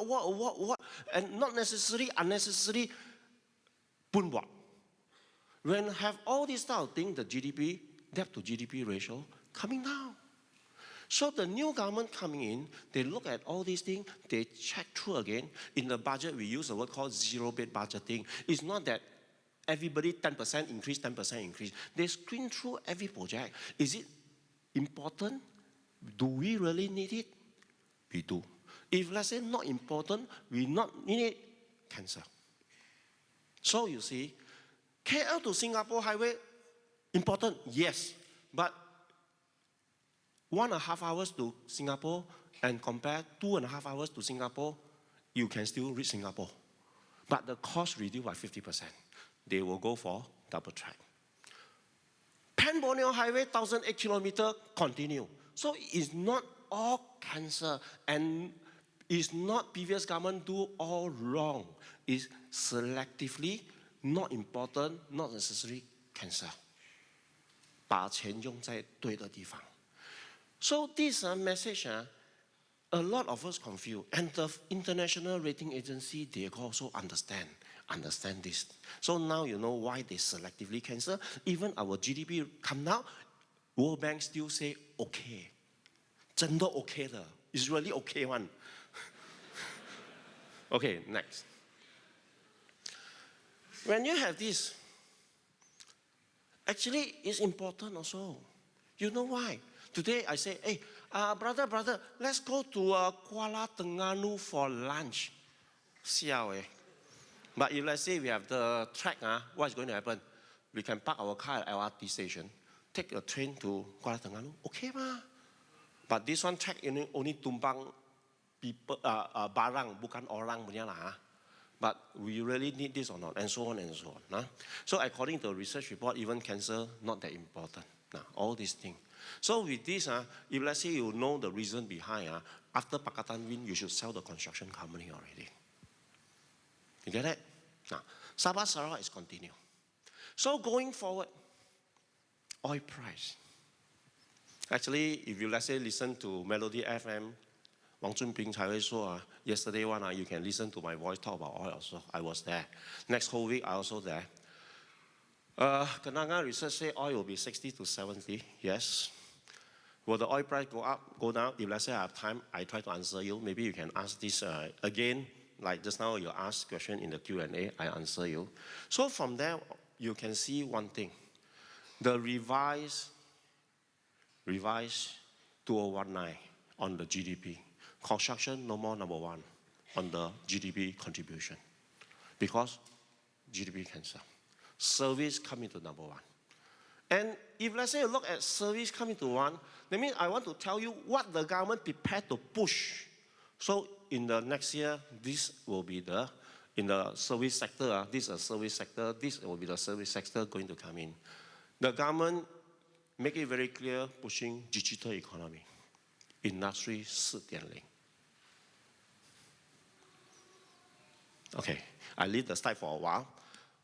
and not necessary, unnecessary pun what. When have all these type of things, the GDP, debt to GDP ratio coming down. So the new government coming in, they look at all these things, they check through again. In the budget, we use a word called zero-based budgeting. It's not that everybody 10% increase, 10% increase. They screen through every project. Is it important? Do we really need it? We do. If let's say not important, we not need it, cancel. So you see, KL to Singapore highway, important, yes. But 1.5 hours to Singapore and compare 2.5 hours to Singapore, you can still reach Singapore. But the cost reduced by 50%. They will go for double track. Pan Borneo Highway, 1,008 kilometers, continue. So it's not all cancer and it's not previous government do all wrong. It's selectively not important, not necessary, cancel. 把钱用在对的地方. So this message, a lot of us confused. And the international rating agency, they also understand this. So now you know why they selectively cancel. Even our GDP come down, World Bank still say, okay. 真的 okay 的. It's really okay one. Okay, next. When you have this, actually it's important also. You know why? Today I say, hey, brother, let's go to Kuala Terengganu for lunch. Siao eh. But if let's say we have the track, what's going to happen? We can park our car at LRT station, take a train to Kuala Terengganu. Okay ma? But this one track only tumpang people, barang, bukan orang punya lah. But we really need this or not, and so on and so on. So according to the research report, even cancer, not that important. All these things. So with this, if let's say you know the reason behind, after Pakatan win, you should sell the construction company already. You get it? Now, Sabah Sarawak is continue. So going forward, oil price. Actually, if you let's say listen to Melody FM, Wang Chunping 才会说 yesterday one, you can listen to my voice talk about oil also. I was there. Next whole week, I also there. Kenanga research say oil will be 60 to 70. Yes. Will the oil price go up, go down? If let's say I have time, I try to answer you. Maybe you can ask this again like just now you asked question in the Q&A, I answer you. So from there, you can see one thing. The revised 2019 on the GDP. Construction no more number one on the GDP contribution because GDP can sell. Service coming to number one. And if let's say you look at service coming to one, that means I want to tell you what the government prepared to push. So in the next year, this will be in the service sector, this is a service sector, this will be the service sector going to come in. The government make it very clear, pushing digital economy, Industry 4.0. Okay, I leave the slide for a while,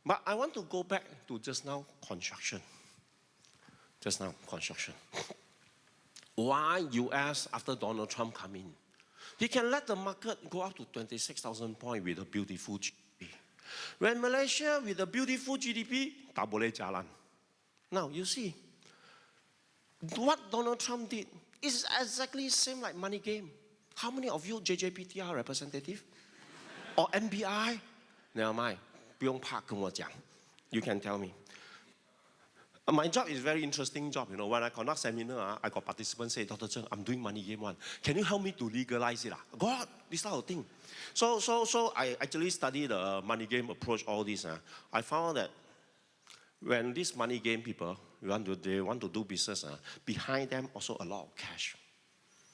but I want to go back to just now construction. Why US after Donald Trump come in? He can let the market go up to 26,000 points with a beautiful GDP. When Malaysia with a beautiful GDP, tak boleh jalan. Now you see, what Donald Trump did is exactly the same like money game. How many of you JJPTR representative? Or MBI? Never mind, 不用怕跟我讲. You can tell me. My job is very interesting job, you know. When I conduct seminar, I got participants say, Dr. Cheng, I'm doing money game one. Can you help me to legalize it? God, this type of thing. So I actually study the money game approach, all this. I found that when these money game people, they want to do business, behind them also a lot of cash.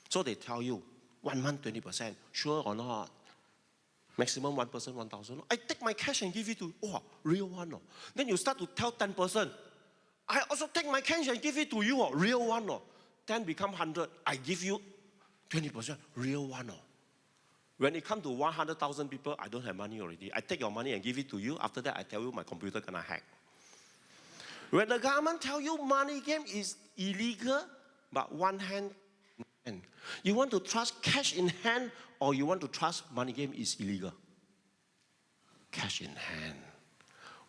So they tell you, 1 month 20%, sure or not? Maximum 1%, 1,000. I take my cash and give it to, oh, real one. Oh. Then you start to tell 10%. I also take my cash and give it to you, oh, real one. Oh. 10 become 100. I give you 20%, real one. Oh. When it comes to 100,000 people, I don't have money already. I take your money and give it to you. After that, I tell you my computer gonna hack. When the government tell you money game is illegal, but one hand, you want to trust cash in hand or you want to trust money game is illegal? Cash in hand.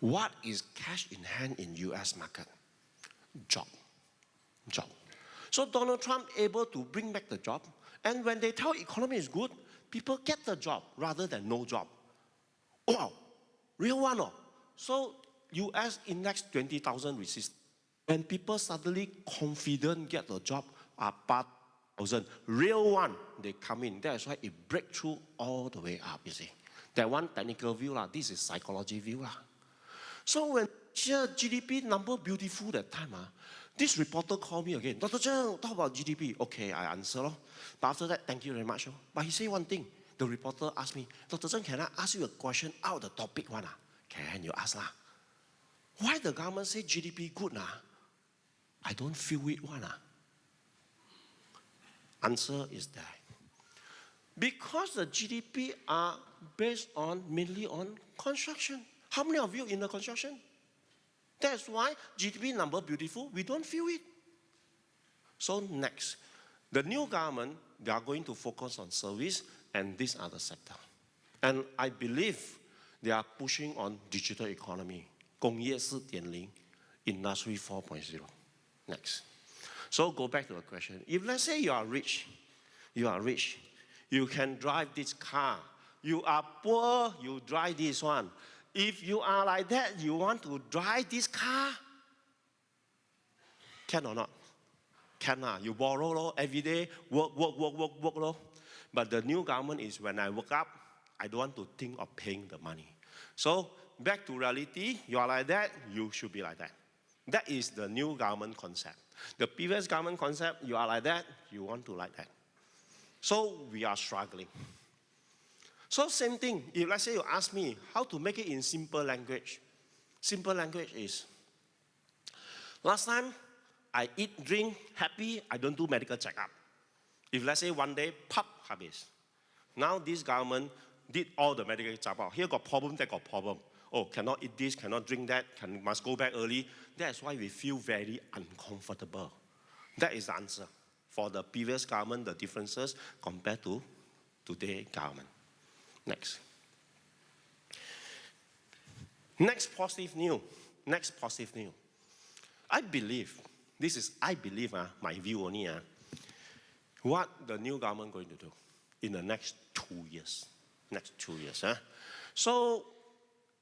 What is cash in hand in US market? Job. So Donald Trump able to bring back the job, and when they tell economy is good, people get the job rather than no job. Wow, real one. Oh. So US index 20,000 resist. When people suddenly confident get the job, about 1,000, real one, they come in. That's why it break through all the way up, you see. That one technical view, this is psychology view. So when GDP number beautiful that time, this reporter called me again. Dr. Cheng, talk about GDP. Okay, I answer. But after that, thank you very much. But he said one thing. The reporter asked me, Dr. Cheng, can I ask you a question out of the topic one? Can you ask? Why the government say GDP good? I don't feel it one. Answer is that. Because the GDP are based on mainly on construction. How many of you in the construction? That's why GDP number beautiful, we don't feel it. So next, the new government, they are going to focus on service and these are the sector. And I believe they are pushing on digital economy, 工业4.0, Industry 4.0. Next. So go back to the question. If let's say you are rich, you can drive this car. You are poor, you drive this one. If you are like that, you want to drive this car? Can or not? Can. You borrow every day, work. But the new government is when I wake up, I don't want to think of paying the money. So back to reality, you are like that, you should be like that. That is the new government concept. The previous government concept, you are like that, you want to like that. So we are struggling. So same thing, if let's say you ask me how to make it in simple language. Simple language is, last time I eat, drink, happy, I don't do medical checkup. If let's say one day, pop, habis. Now this government did all the medical checkup. Here got problem, there got problem. Oh, cannot eat this, cannot drink that, must go back early. That's why we feel very uncomfortable. That is the answer. For the previous government, the differences compared to today's government. Next. Next positive news. I believe, my view only, what the new government going to do in the next 2 years. next 2 years. So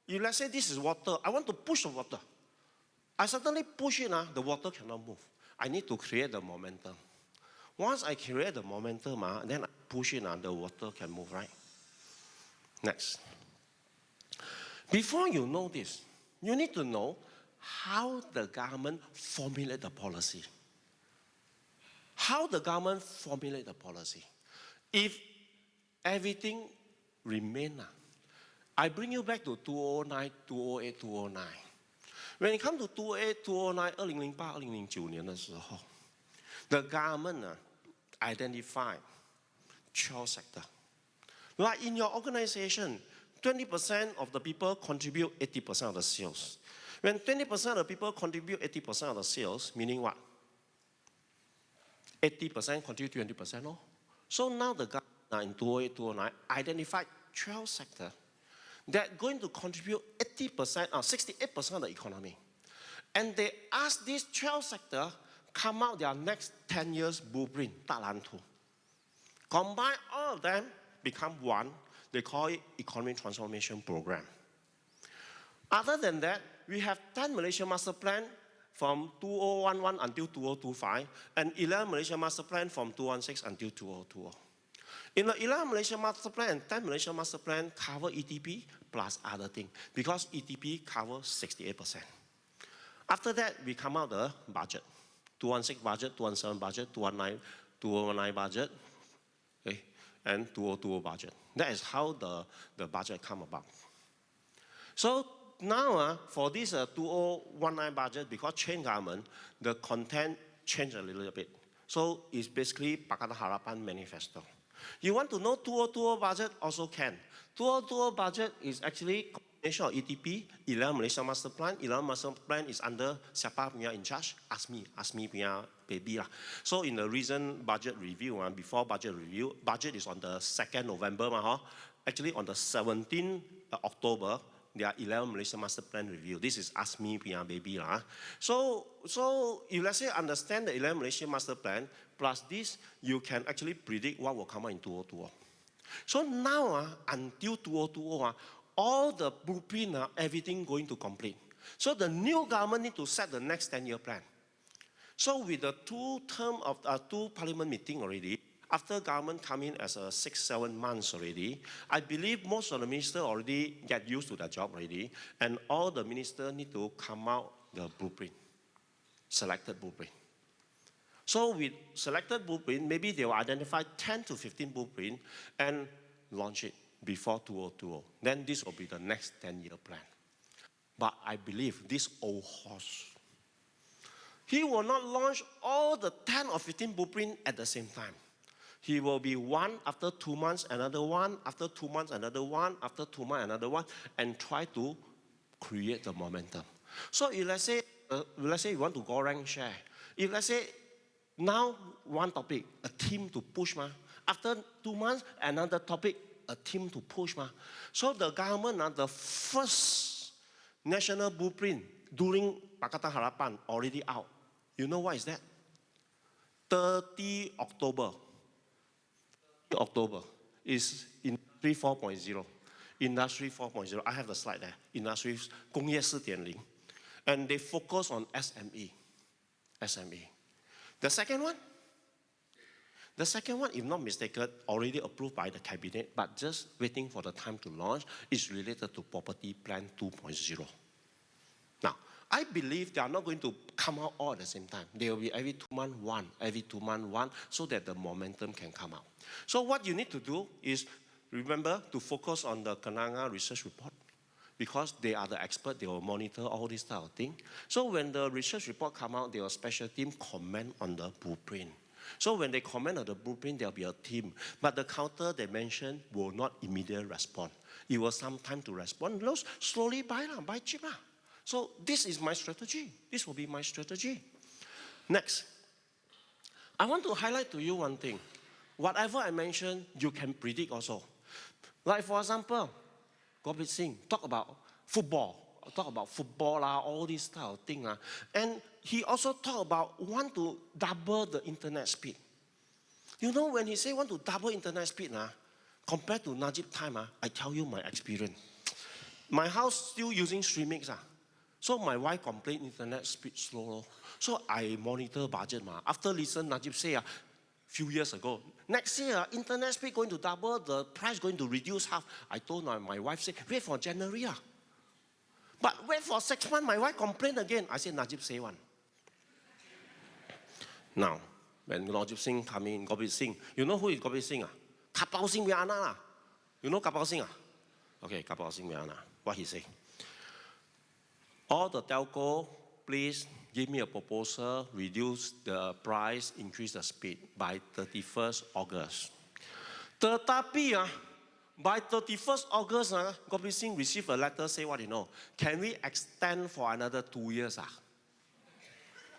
if let's say this is water, I want to push the water. I suddenly push it, the water cannot move. I need to create the momentum. Once I create the momentum, then I push it, the water can move, right? Next. Before you know this, you need to know how the government formulate the policy. How the government formulate the policy. If everything remain, I bring you back to 2009, 2008, 2009. When it comes to 2008, 2009, 2008, 2009年的时候 the government identified 12 sectors. Like in your organization, 20% of the people contribute 80% of the sales. When 20% of the people contribute 80% of the sales, meaning what? 80% contribute 20%. No? So now the government in 2008, 2009 identified 12 sectors that are going to contribute 80% or 68% of the economy. And they asked these 12 sectors come out their next 10 years blueprint, 大蓝图. Combine all of them, become one. They call it Economic Transformation Program. Other than that, we have 10 Malaysian Master Plan from 2011 until 2025, and 11 Malaysian Master Plan from 2016 until 2020. In the 11 Malaysian Master Plan, 10 Malaysian Master Plan cover ETP plus other things, because ETP covers 68%. After that, we come out the budget. 2016 budget, 2017 budget, 2019 budget, okay, and 2020 budget. That is how the budget come about. So now, for this 2019 budget, because change government, the content changed a little bit. So it's basically Pakatan Harapan Manifesto. You want to know 2020 budget, also can. 2020 budget is actually combination of ETP, 11 Malaysia Master Plan. 11 Master Plan is under siapa punya in charge? Ask me punya baby lah. So in the recent budget review, before budget review, budget is on the 2nd November. Actually on the 17th October, there are 11 Malaysia Master Plan review. This is Ask Me Punya Baby lah. So if let's say understand the 11 Malaysia Master Plan, plus this, you can actually predict what will come out in 2020. So now, until 2020, all the blueprint, everything going to complete. So the new government need to set the next 10-year plan. So with the two parliament meeting already, after government come in as 6-7 months already, I believe most of the ministers already get used to their job already, and all the ministers need to come out the blueprint, selected blueprint. So with selected blueprint, maybe they will identify 10 to 15 blueprint and launch it before 2020. Then this will be the next 10-year plan. But I believe this old horse, he will not launch all the 10 or 15 blueprint at the same time. He will be one, after 2 months, another one, after 2 months, another one, after 2 months, another one, and try to create the momentum. So if let's say you want to go rank share, if let's say now one topic, a team to push, after 2 months, another topic, a team to push. So the government, the first national blueprint during Pakatan Harapan already out. You know what is that? 30 October. October is Industry 4.0. Industry 4.0, I have the slide there. Industry 工业 4.0. And they focus on SME. SME. The second one, if not mistaken, already approved by the cabinet, but just waiting for the time to launch, is related to Property Plan 2.0. Now, I believe they are not going to come out all at the same time. They will be every 2 months one, every 2 months one, so that the momentum can come out. So what you need to do is, remember to focus on the Kenanga research report, because they are the expert, they will monitor all this type of thing. So when the research report come out, there will special team comment on the blueprint. So when they comment on the blueprint, there will be a team. But the counter they mentioned will not immediately respond. It will some time to respond. Slowly buy cheap. So this is my strategy. This will be my strategy. Next, I want to highlight to you one thing. Whatever I mentioned, you can predict also. Like for example, Gopit Singh talk about football, all this type of thing. And he also talk about want to double the internet speed. You know, when he say want to double internet speed, Compared to Najib time, I tell you my experience. My house still using Streamix. So my wife complained internet speed slow. So I monitor budget. After listen Najib say a few years ago, next year internet speed going to double, the price going to reduce half. I told my wife, say, wait for January. But wait for 6 months, my wife complained again. I said, Najib say one. Now, when Najib Singh come in, Gopis Singh, you know who is Gopis Singh? Kapao Singh Viana. You know Kapao Singh? Okay, Kapao Singh Viana. What he say? All the telco, please give me a proposal, reduce the price, increase the speed by 31st August. Tetapi, by 31st August, Gopis Singh received a letter, say what you know, can we extend for another 2 years?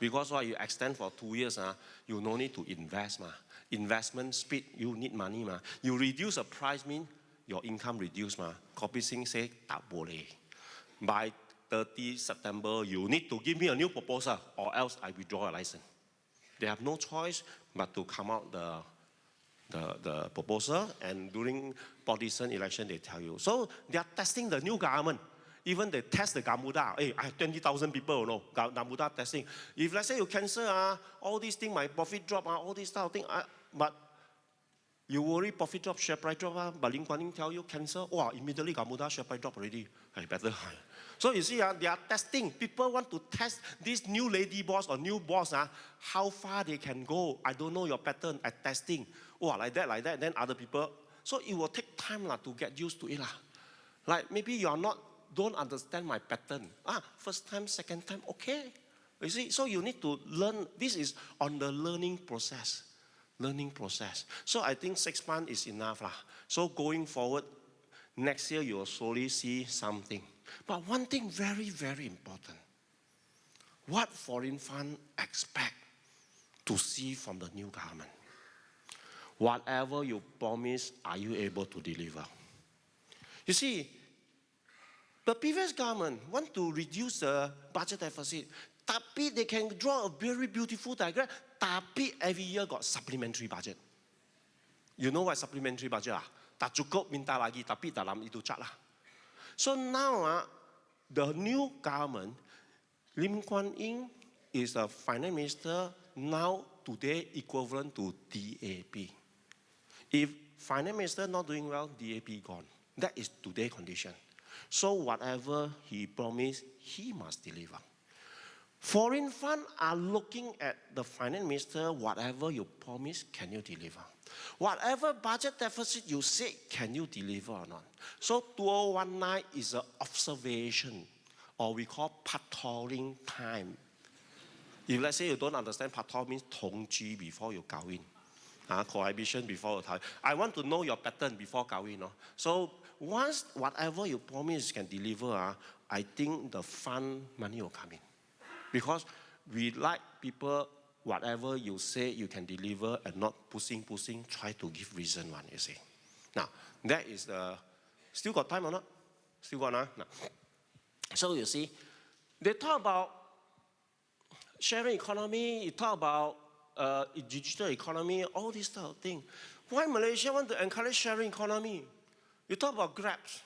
Because what you extend for 2 years, you no need to invest. Investment speed, you need money. You reduce the price, mean your income reduce. Gopis Singh say, tak boleh. By 30 September, you need to give me a new proposal or else I withdraw a license. They have no choice but to come out the proposal, and during partisan election, they tell you. So they are testing the new government. Even they test the Gamuda. Hey, I have 20,000 people, no, Gamuda testing. If let's say you cancel all these things, my profit drop, all these type of things, but you worry profit drop, share price drop, but Ling Kuan Yew tell you cancel, immediately Gamuda share price drop already. Hey, better. So you see, they are testing. People want to test this new lady boss or new boss, how far they can go. I don't know your pattern at testing. Like that, then other people. So it will take time to get used to it. Like maybe you are don't understand my pattern. First time, second time, okay. You see, so you need to learn. This is on the learning process. So I think 6 months is enough. So going forward, next year you will slowly see something. But one thing very, very important. What foreign fund expect to see from the new government? Whatever you promise, are you able to deliver? You see, the previous government want to reduce the budget deficit, tapi they can draw a very beautiful diagram, tapi every year got supplementary budget. You know what supplementary budget? Tak cukup minta lagi, tapi dalam itu cat lah. So now, the new government, Lim Kuan Yew is the finance minister, now today equivalent to DAP. If finance minister not doing well, DAP gone. That is today's condition. So whatever he promised, he must deliver. Foreign funds are looking at the finance minister, whatever you promise, can you deliver? Whatever budget deficit you say, can you deliver or not? So 2019 is an observation, or we call patrolling time. If let's say you don't understand, patrol means 同居 before you 交in. Cohabitation before you 交in. I want to know your pattern before 交in. So once whatever you promise can deliver, I think the fund money will come in. Because we like people, whatever you say you can deliver and not pushing, try to give reason one, you see. Now, that is the, still got time or not? Still got, no? So you see, they talk about sharing economy, you talk about digital economy, all this type of thing. Why Malaysia want to encourage sharing economy? You talk about Grabs.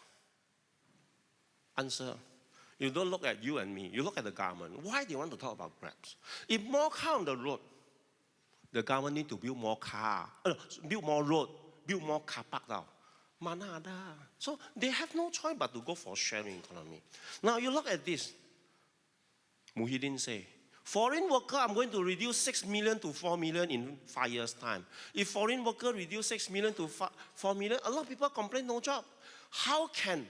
Answer. You don't look at you and me. You look at the government. Why do you want to talk about Grabs? If more car on the road, the government need to build more car, build more road, build more car park now. Mana ada. So they have no choice but to go for sharing economy. Now you look at this. Muhyiddin say, foreign worker, I'm going to reduce 6 million to 4 million in 5 years' time. If foreign worker reduce 6 million to 4 million, a lot of people complain no job. How can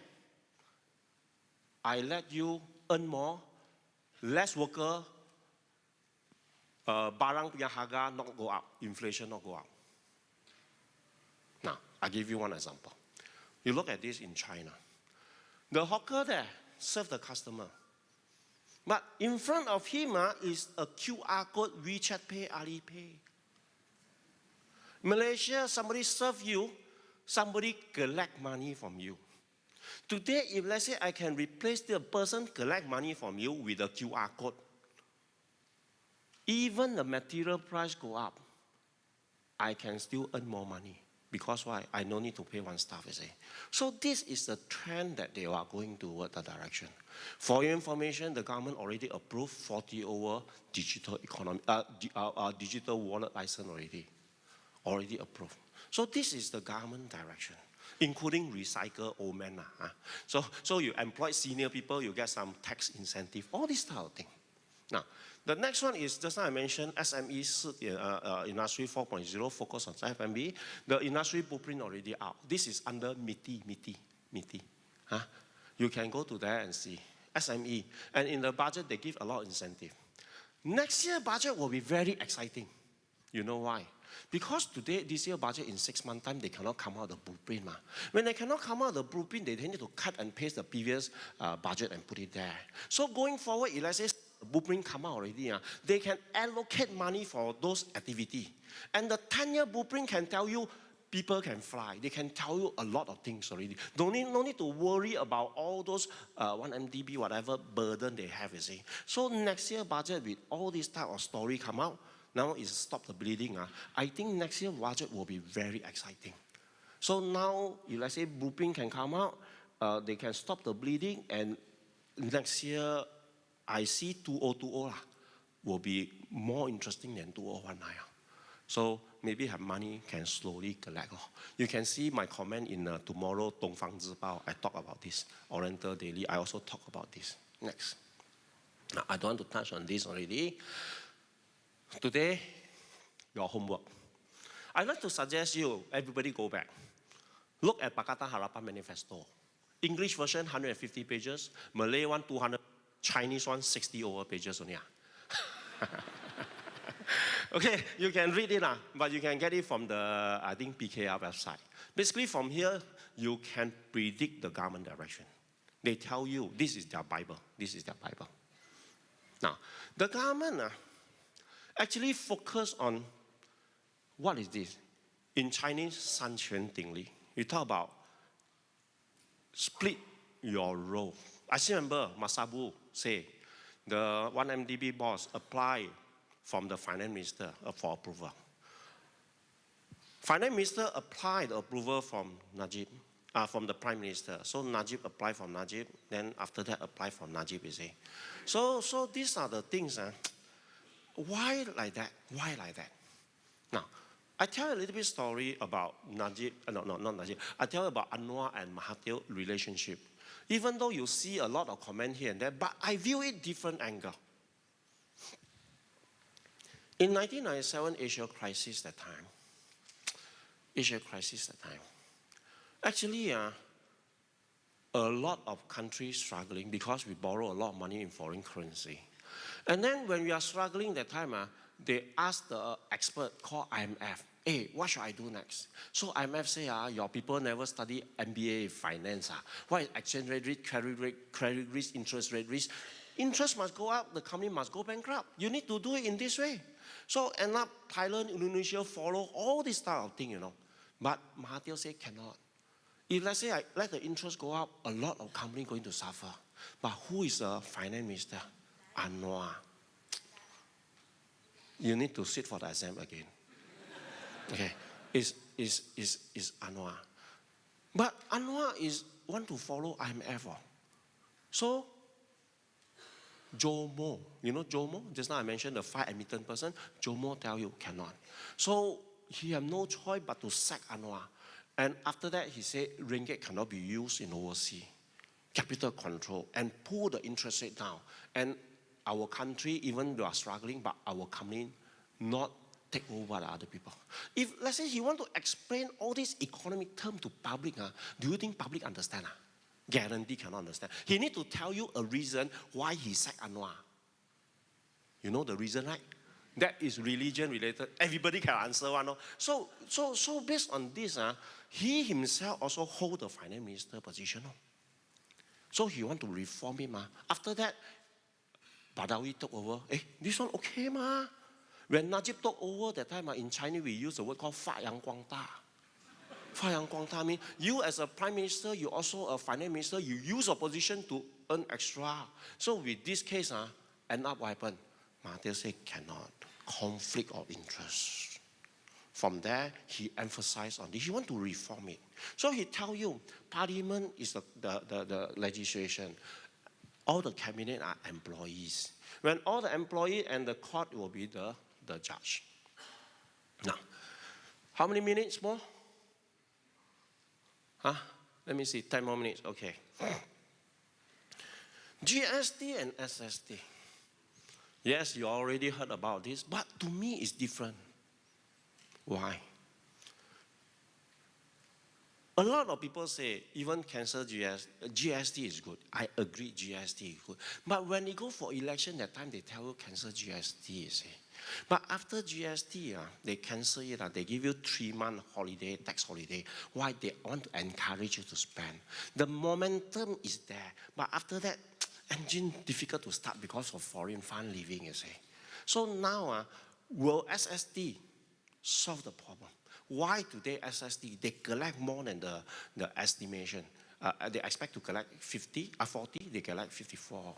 I let you earn more, less worker, barang punya harga not go up, inflation not go up? Now, I'll give you one example. You look at this in China. The hawker there serve the customer. But in front of him is a QR code, WeChat Pay, Alipay. Malaysia, somebody serve you, somebody collect money from you. Today, if let's say I can replace the person collect money from you with a QR code, even the material price go up, I can still earn more money. Because why? I no need to pay one staff, you see. So this is the trend that they are going toward the direction. For your information, the government already approved 40 over digital economy, digital wallet license already approved. So this is the government direction, including recycle old men. So you employ senior people, you get some tax incentive, all this type of thing. Now, the next one is, just now I mentioned SME Industry 4.0, focus on FMB. The industry blueprint already out. This is under MITI. You can go to there and see. SME. And in the budget, they give a lot of incentive. Next year budget will be very exciting. You know why? Because this year budget, in 6 months' time, they cannot come out the blueprint. When they cannot come out the blueprint, they need to cut and paste the previous budget and put it there. So going forward, if let's say the blueprint come out already, they can allocate money for those activities. And the 10-year blueprint can tell you people can fly. They can tell you a lot of things already. No need to worry about all those 1MDB, whatever burden they have, you see. So next year budget, with all this type of story come out, now is stop the bleeding. I think next year budget will be very exciting. So now, if let's say blueprint can come out, they can stop the bleeding, and next year, I see 2020 will be more interesting than 2019. So maybe have money can slowly collect. You can see my comment in tomorrow Dongfang Zhibao. I talk about this. Oriental Daily, I also talk about this. Next. Now, I don't want to touch on this already. Today, your homework. I'd like to suggest you, everybody go back. Look at Pakatan Harapan Manifesto. English version, 150 pages. Malay one, 200. Chinese one, 60 over pages only. Okay, you can read it, but you can get it from the, I think, PKR website. Basically, from here, you can predict the government direction. They tell you, this is their Bible. This is their Bible. Now, the government actually focus on, what is this? In Chinese, 三权鼎立. You talk about split your role. I still remember Masabu say, the 1MDB boss applied from the finance minister for approval. Finance minister applied the approval from Najib, from the prime minister. So Najib applied from Najib, then after that applied from Najib, you see. So these are the things. Why like that? Why like that? Now, I tell you a little bit story about Najib, not Najib. I tell you about Anwar and Mahathir relationship. Even though you see a lot of comment here and there, but I view it different angle. In 1997, Asia crisis that time. Actually, a lot of countries struggling because we borrow a lot of money in foreign currency. And then when we are struggling that time, they asked the expert called IMF, hey, what should I do next? So IMF say, your people never study MBA finance. What is exchange rate risk, credit risk, interest rate risk? Interest must go up, the company must go bankrupt. You need to do it in this way. So end up Thailand, Indonesia follow all this type of thing, you know. But Mahathir say cannot. If let's say I let the interest go up, a lot of companies going to suffer. But who is the finance minister? Anwar. You need to sit for the exam again. Okay, is Anwar. But Anwar want to follow IMF. So, Jomo, you know Jomo? Just now I mentioned the 5 admitted person. Jomo tell you cannot. So, he have no choice but to sack Anwar. And after that, he said ringgit cannot be used in overseas. Capital control and pull the interest rate down. And our country, even we are struggling, but our company not take over the other people. If, let's say, he want to explain all these economic terms to public, do you think public understand? Guarantee cannot understand. He need to tell you a reason why he sacked Anwar. You know the reason, right? That is religion related. Everybody can answer one. No? So based on this, he himself also hold the finance minister position. No? So he want to reform him. After that, Badawi took over. This one okay, ma? When Najib took over that time, in Chinese we use the word called Fa Yang Guang Da. Fa Yang Guang Da means you as a prime minister, you also a finance minister, you use your position to earn extra. So with this case, end up what happened? Mahathir said cannot. Conflict of interest. From there, he emphasized on this. He want to reform it. So he tell you, Parliament is the legislation. All the cabinet are employees. When all the employee and the court will be the judge. Now, how many minutes more? Huh? Let me see, 10 more minutes, okay. GST and SST. Yes, you already heard about this, but to me it's different. Why? A lot of people say, even cancel GST is good. I agree, GST is good. But when they go for election, that time they tell you cancel GST, you see. But after GST, they cancel it. They give you 3-month holiday, tax holiday. Why? They want to encourage you to spend. The momentum is there. But after that, engine difficult to start because of foreign fund leaving, you see. So now, will SST solve the problem? Why today SST, they collect more than the estimation. They expect to collect 40, they collect 54.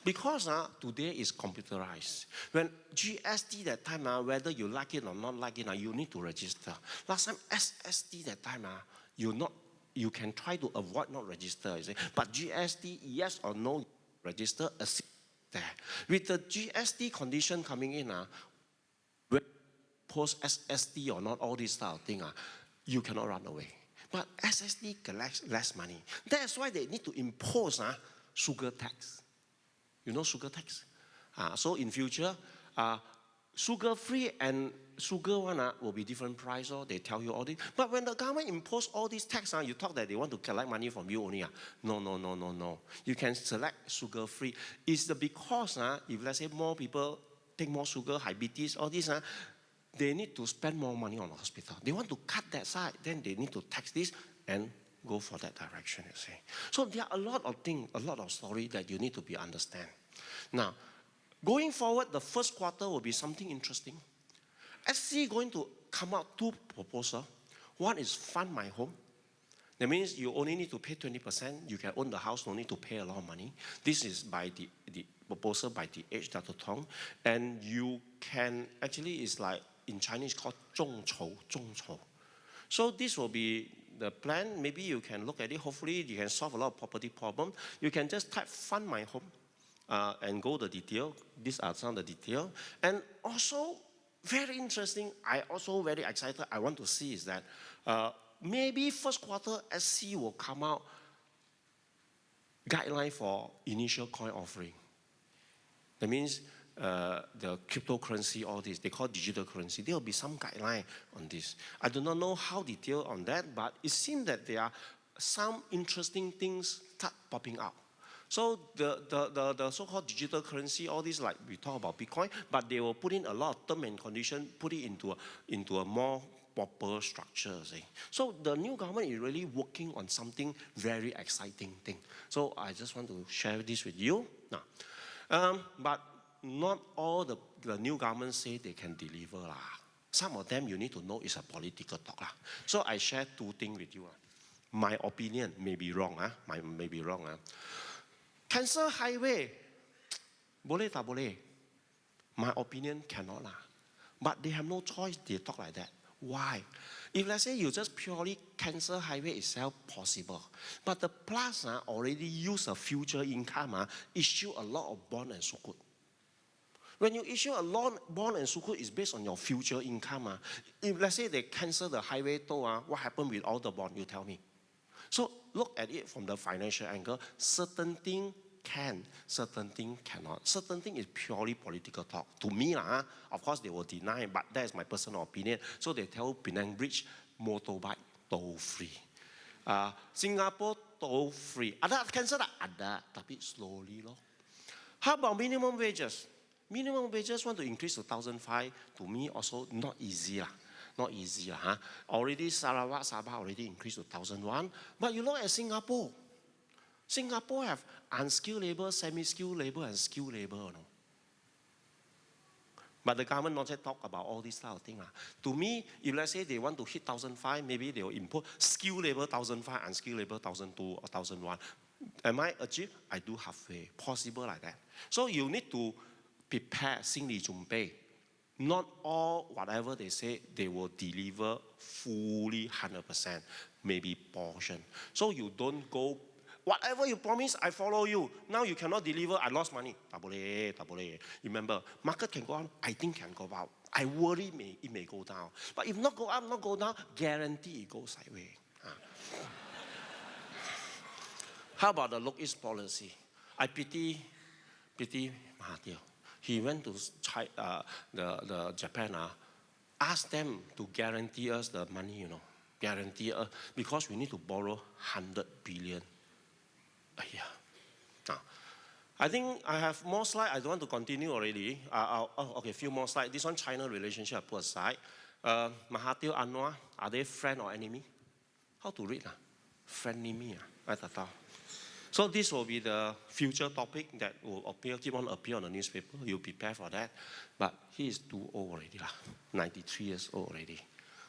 Because today is computerized. When GST that time, whether you like it or not like it, you need to register. Last time SST that time, you can try to avoid not register, you see. But GST, yes or no, register, there. With the GST condition coming in, post SST or not, all this type of thing, you cannot run away. But SST collects less money. That's why they need to impose sugar tax. You know sugar tax? So in future, sugar-free and sugar one will be different price. They tell you all this. But when the government impose all these tax, you talk that they want to collect money from you only. No. You can select sugar-free. It's because if let's say more people take more sugar, diabetes, all this, they need to spend more money on the hospital. They want to cut that side, then they need to tax this and go for that direction, you see. So there are a lot of things, a lot of story that you need to be understand. Now, going forward, the first quarter will be something interesting. SC going to come out 2 proposals. One is fund my home. That means you only need to pay 20%. You can own the house, no need to pay a lot of money. This is by the proposal by the H. Dr. Tong. And you can, actually it's like, in Chinese called 众筹. So this will be the plan. Maybe you can look at it. Hopefully you can solve a lot of property problems. You can just type fund my home and go the detail. These are some of the detail. And also, very interesting, I also very excited, I want to see is that maybe first quarter SC will come out guideline for initial coin offering. That means the cryptocurrency, all this, they call digital currency. There will be some guideline on this. I do not know how detailed on that, but it seems that there are some interesting things start popping up. So the so-called digital currency, all this, like we talk about Bitcoin, but they will put in a lot of term and condition, put it into a more proper structure. See. So the new government is really working on something very exciting thing. So I just want to share this with you. Now, but not all the new government say they can deliver. Some of them you need to know is a political talk. So I share 2 things with you. My opinion may be wrong. May be wrong. Cancel highway. Boleh tak boleh? My opinion cannot. But they have no choice, they talk like that. Why? If let's say you just purely cancel highway itself, possible. But the plus already use a future income, issue a lot of bond and sukuk. When you issue a loan, bond and sukuk is based on your future income. If let's say they cancel the highway toll, what happened with all the bond? You tell me. So look at it from the financial angle. Certain thing can, certain thing cannot. Certain thing is purely political talk. To me, of course they will deny, but that is my personal opinion. So they tell Penang Bridge, motorbike toll free. Singapore toll free. Ada cancel tak? Ada, tapi slowly lor. How about minimum wages? Minimum wages want to increase to 1,500. To me also not easy. Not easy. Already Sarawak, Sabah already increased to 1,001. But you look at Singapore. Singapore have unskilled labor, semi-skilled labor, and skilled labor. No? But the government not yet talk about all this type of thing. To me, if let's say they want to hit 1,500, maybe they will impose skilled labor 1,500, unskilled labor 1,200 or 1,001. Am I achieve? I do halfway. Possible like that. So you need to prepare 心理准备 not all whatever they say, they will deliver fully 100%, maybe portion. So you don't go, whatever you promise, I follow you. Now you cannot deliver, I lost money. Tak boleh. Remember, market can go up, I think can go up. I worry it may go down. But if not go up, not go down, guarantee it goes sideways. How about the look-east policy? I pity Mahathir. He went to the Japan, asked them to guarantee us the money, guarantee us, because we need to borrow 100 billion a year. Now, I think I have more slides. I don't want to continue already. Okay, a few more slides. This one, China relationship, I put aside. Mahathir, Anwar, are they friend or enemy? How to read? Frenemy. So this will be the future topic that will keep on appear on the newspaper. You prepare for that. But he is too old already, 93 years old already.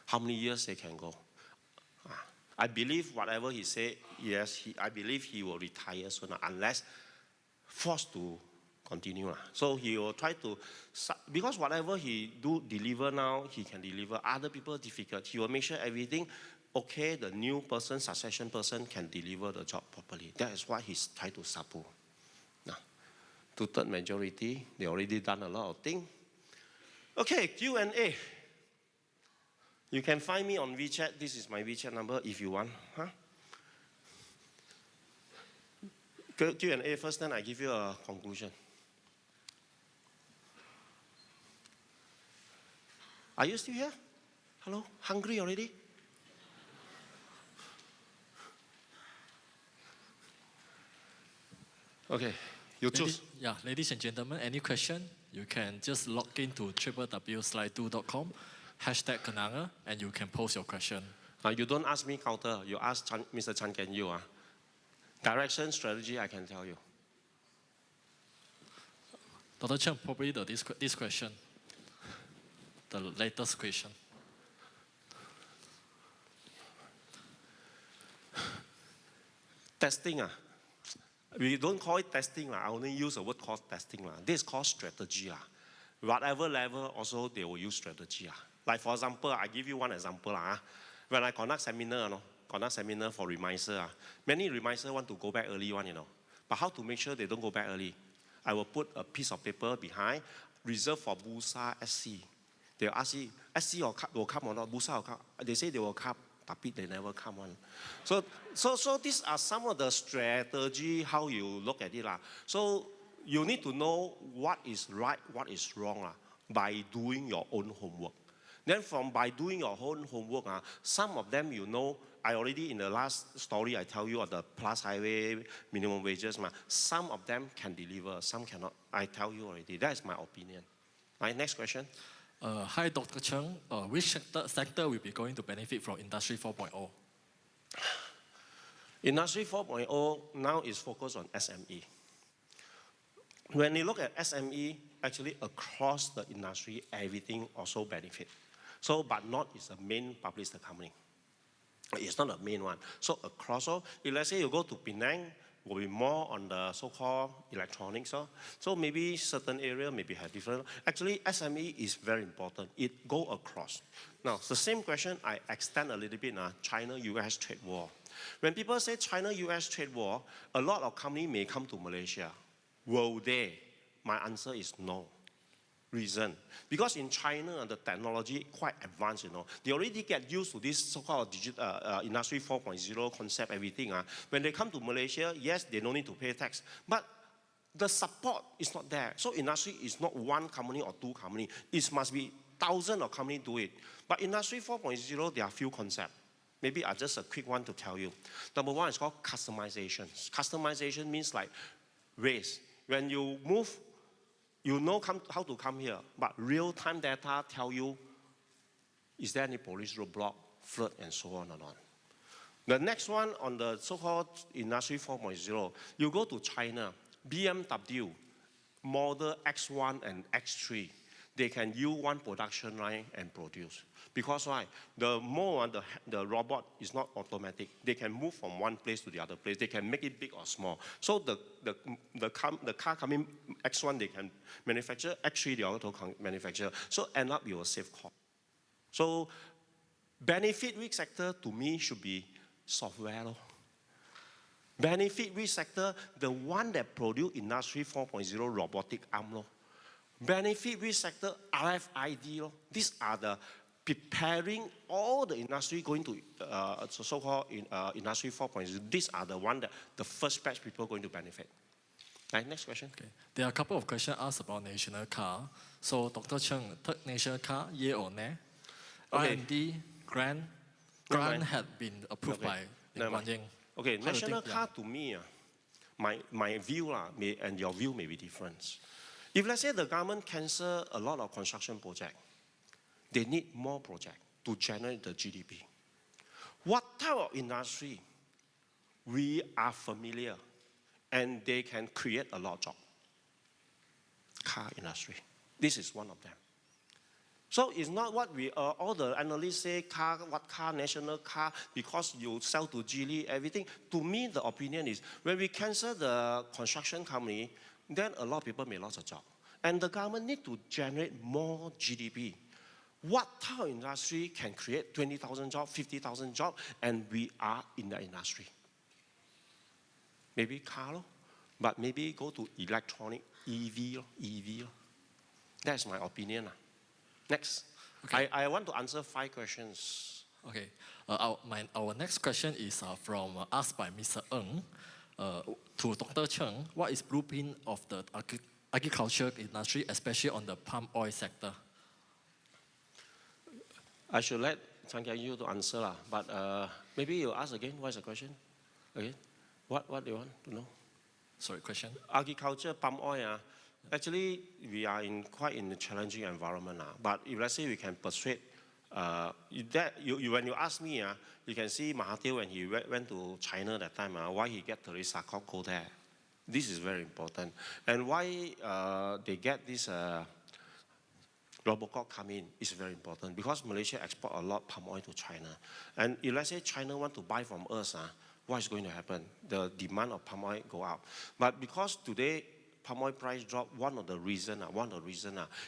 How many years they can go? I believe whatever he said, yes, I believe he will retire soon, unless forced to continue. So he will try to, because whatever he deliver now, he can deliver. Other people difficult. He will make sure everything okay, the new person, succession person can deliver the job properly. That is what he's trying to support. Now, 2/3 majority, they already done a lot of things. Okay, Q&A. You can find me on WeChat. This is my WeChat number if you want. Q&A first, then I give you a conclusion. Are you still here? Hello? Hungry already? Okay, you choose. Ladies and gentlemen, any question, you can just log into www.slide2.com, #Kenanga, and you can post your question. You don't ask me counter, you ask Mr. Chan Ken Yu. Direction, strategy, I can tell you. Dr. Chen, probably this question, the latest question. Testing. We don't call it testing. I only use the word called testing. This is called strategy. Whatever level, also they will use strategy. Like for example, I give you one example. When I conduct seminar for remiser, many remisers want to go back early But how to make sure they don't go back early? I will put a piece of paper behind, reserved for Bursa SC. They'll ask you, SC will come or not, Bursa will come. They say they will come, but they never come on. So these are some of the strategy, how you look at it. So you need to know what is right, what is wrong by doing your own homework. Then by doing your own homework, some of them I already in the last story I tell you of the plus highway minimum wages. Some of them can deliver, some cannot. I tell you already. That is my opinion. Right, next question. Hi, Dr. Cheng. Which sector will be going to benefit from Industry 4.0? Industry 4.0 now is focused on SME. When you look at SME, actually across the industry, everything also benefit. So, but not is the main public company. It's not the main one. So across all, if let's say you go to Penang, will be more on the so-called electronics. So maybe certain area maybe have different. Actually, SME is very important. It go across. Now, the same question I extend a little bit now, China-US trade war. When people say China-US trade war, a lot of companies may come to Malaysia. Will they? My answer is no. Reason. Because in China, the technology quite advanced, They already get used to this so-called Industry 4.0 concept, everything. When they come to Malaysia, yes, they don't need to pay tax. But the support is not there. So industry is not one company or two companies. It must be thousands of companies do it. But Industry 4.0, there are few concepts. Maybe just a quick one to tell you. Number one is called customization. Customization means like ways. When you move, you know how to come here, but real-time data tell you, is there any police roadblock, flood, and so on and on. The next one on the so-called Industry 4.0, you go to China, BMW, model X1 and X3. they can use one production line and produce. Because why? The more the robot is not automatic. They can move from one place to the other place. They can make it big or small. So the car coming X1 they can manufacture, X3 they also can manufacture. So end up you will save cost. So benefit which sector to me should be software. Benefit which sector, the one that produce Industry 4.0 robotic arm. Benefit which sector, RFID. These are the preparing all the industry going to so-called Industry 4.0. These are the one that the first batch people going to benefit. Right, next question. Okay. There are a couple of questions asked about national car. So Dr. Cheng, third national car, yeah or nay? Okay. R&D grant had been approved by Lim Guan Yin. Okay, national car to me, my view and your view may be different. If let's say the government cancel a lot of construction projects, they need more projects to generate the GDP. What type of industry we are familiar and they can create a lot of jobs? Car industry. This is one of them. So it's not what we all the analysts say, car, what car, national car, because you sell to Geely, everything. To me, the opinion is when we cancel the construction company, then a lot of people may lose a job. And the government need to generate more GDP. What type of industry can create 20,000 jobs, 50,000 jobs, and we are in the industry? Maybe car, but maybe go to electronic, EV. That's my opinion. Next. Okay. I want to answer 5 questions. Okay. Our next question is asked by Mr. Ng to Dr. Cheng. What is blueprint of the agriculture industry, especially on the palm oil sector? I should let Chan Kiat to answer, but maybe you ask again. What is the question? Again, what do you want to know? Sorry, question. Agriculture, palm oil. Actually, we are quite in a challenging environment now. But if let's say we can persuade, when you ask me, you can see Mahathir when he went to China that time, why he get Teresa Koch go there. This is very important. And why they get this Robocop come in is very important because Malaysia export a lot of palm oil to China. And if let's say China want to buy from us, what is going to happen? The demand of palm oil go up. But because today, palm oil price drop, one of the reasons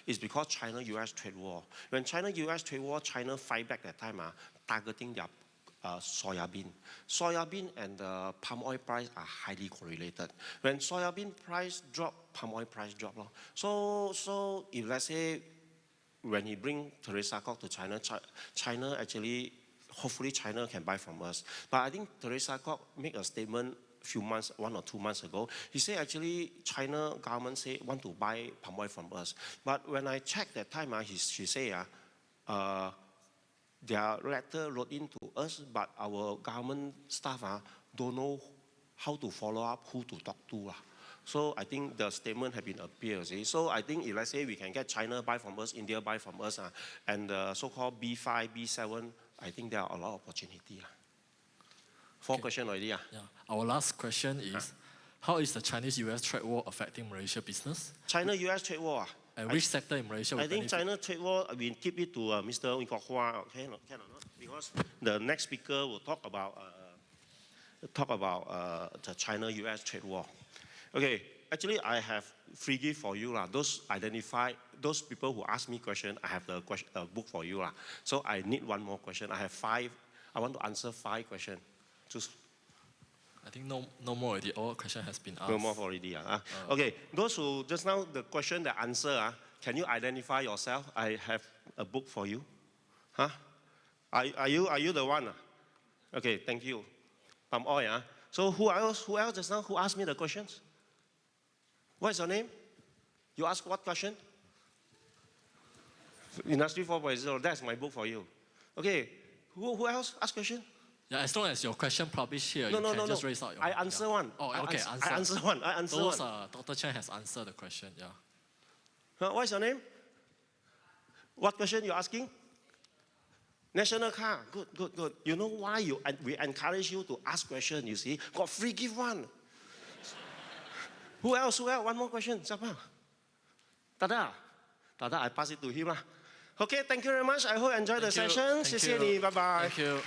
is because China-US trade war. When China-US trade war, China fight back that time, targeting their soybean. Soybean and the palm oil price are highly correlated. When soybean price drop, palm oil price drop. So if let's say, when he bring Teresa Koch to China, China actually, hopefully China can buy from us. But I think Teresa Koch make a statement few months, 1 or 2 months ago, he said actually China government say want to buy palm oil from us. But when I checked that time, she say their letter wrote into us, but our government staff don't know how to follow up, who to talk to. So I think the statement has been appeared. So I think if let's say we can get China buy from us, India buy from us, and the so-called B5, B7, I think there are a lot of opportunity. 4 questions already. Yeah. Our last question is, how is the Chinese-US trade war affecting Malaysia business? China-US trade war. And which sector in Malaysia will benefit? China trade war, we keep it to Mr. Wee Kok Hua, okay, can or not? Because the next speaker will talk about the China-US trade war. Okay, actually I have free gift for you. Those people who ask me questions, I have the book for you. So I need one more question. I have 5. I want to answer 5 questions. I think no more already. All question has been asked. No more already. Okay, those who just now the question, the answer, can you identify yourself? I have a book for you. Are you the one? Okay, thank you. Palm oil. So who else just now who asked me the questions? What is your name? You ask what question? Industry 4.0. That's my book for you. Okay, who else ask question? Yeah, as long as your question published here, you can just raise out your hand. I answer one. Oh, okay, I answer one. Dr. Chen has answered the question, yeah. What is your name? What question you asking? National car. Good. You know why we encourage you to ask questions, you see? Got free gift one. Who else? One more question. Siapa? Tada. I pass it to him lah. Okay, thank you very much. I hope you enjoyed the Thank you. session. Thank 谢谢 you. 你，拜拜。 Thank you.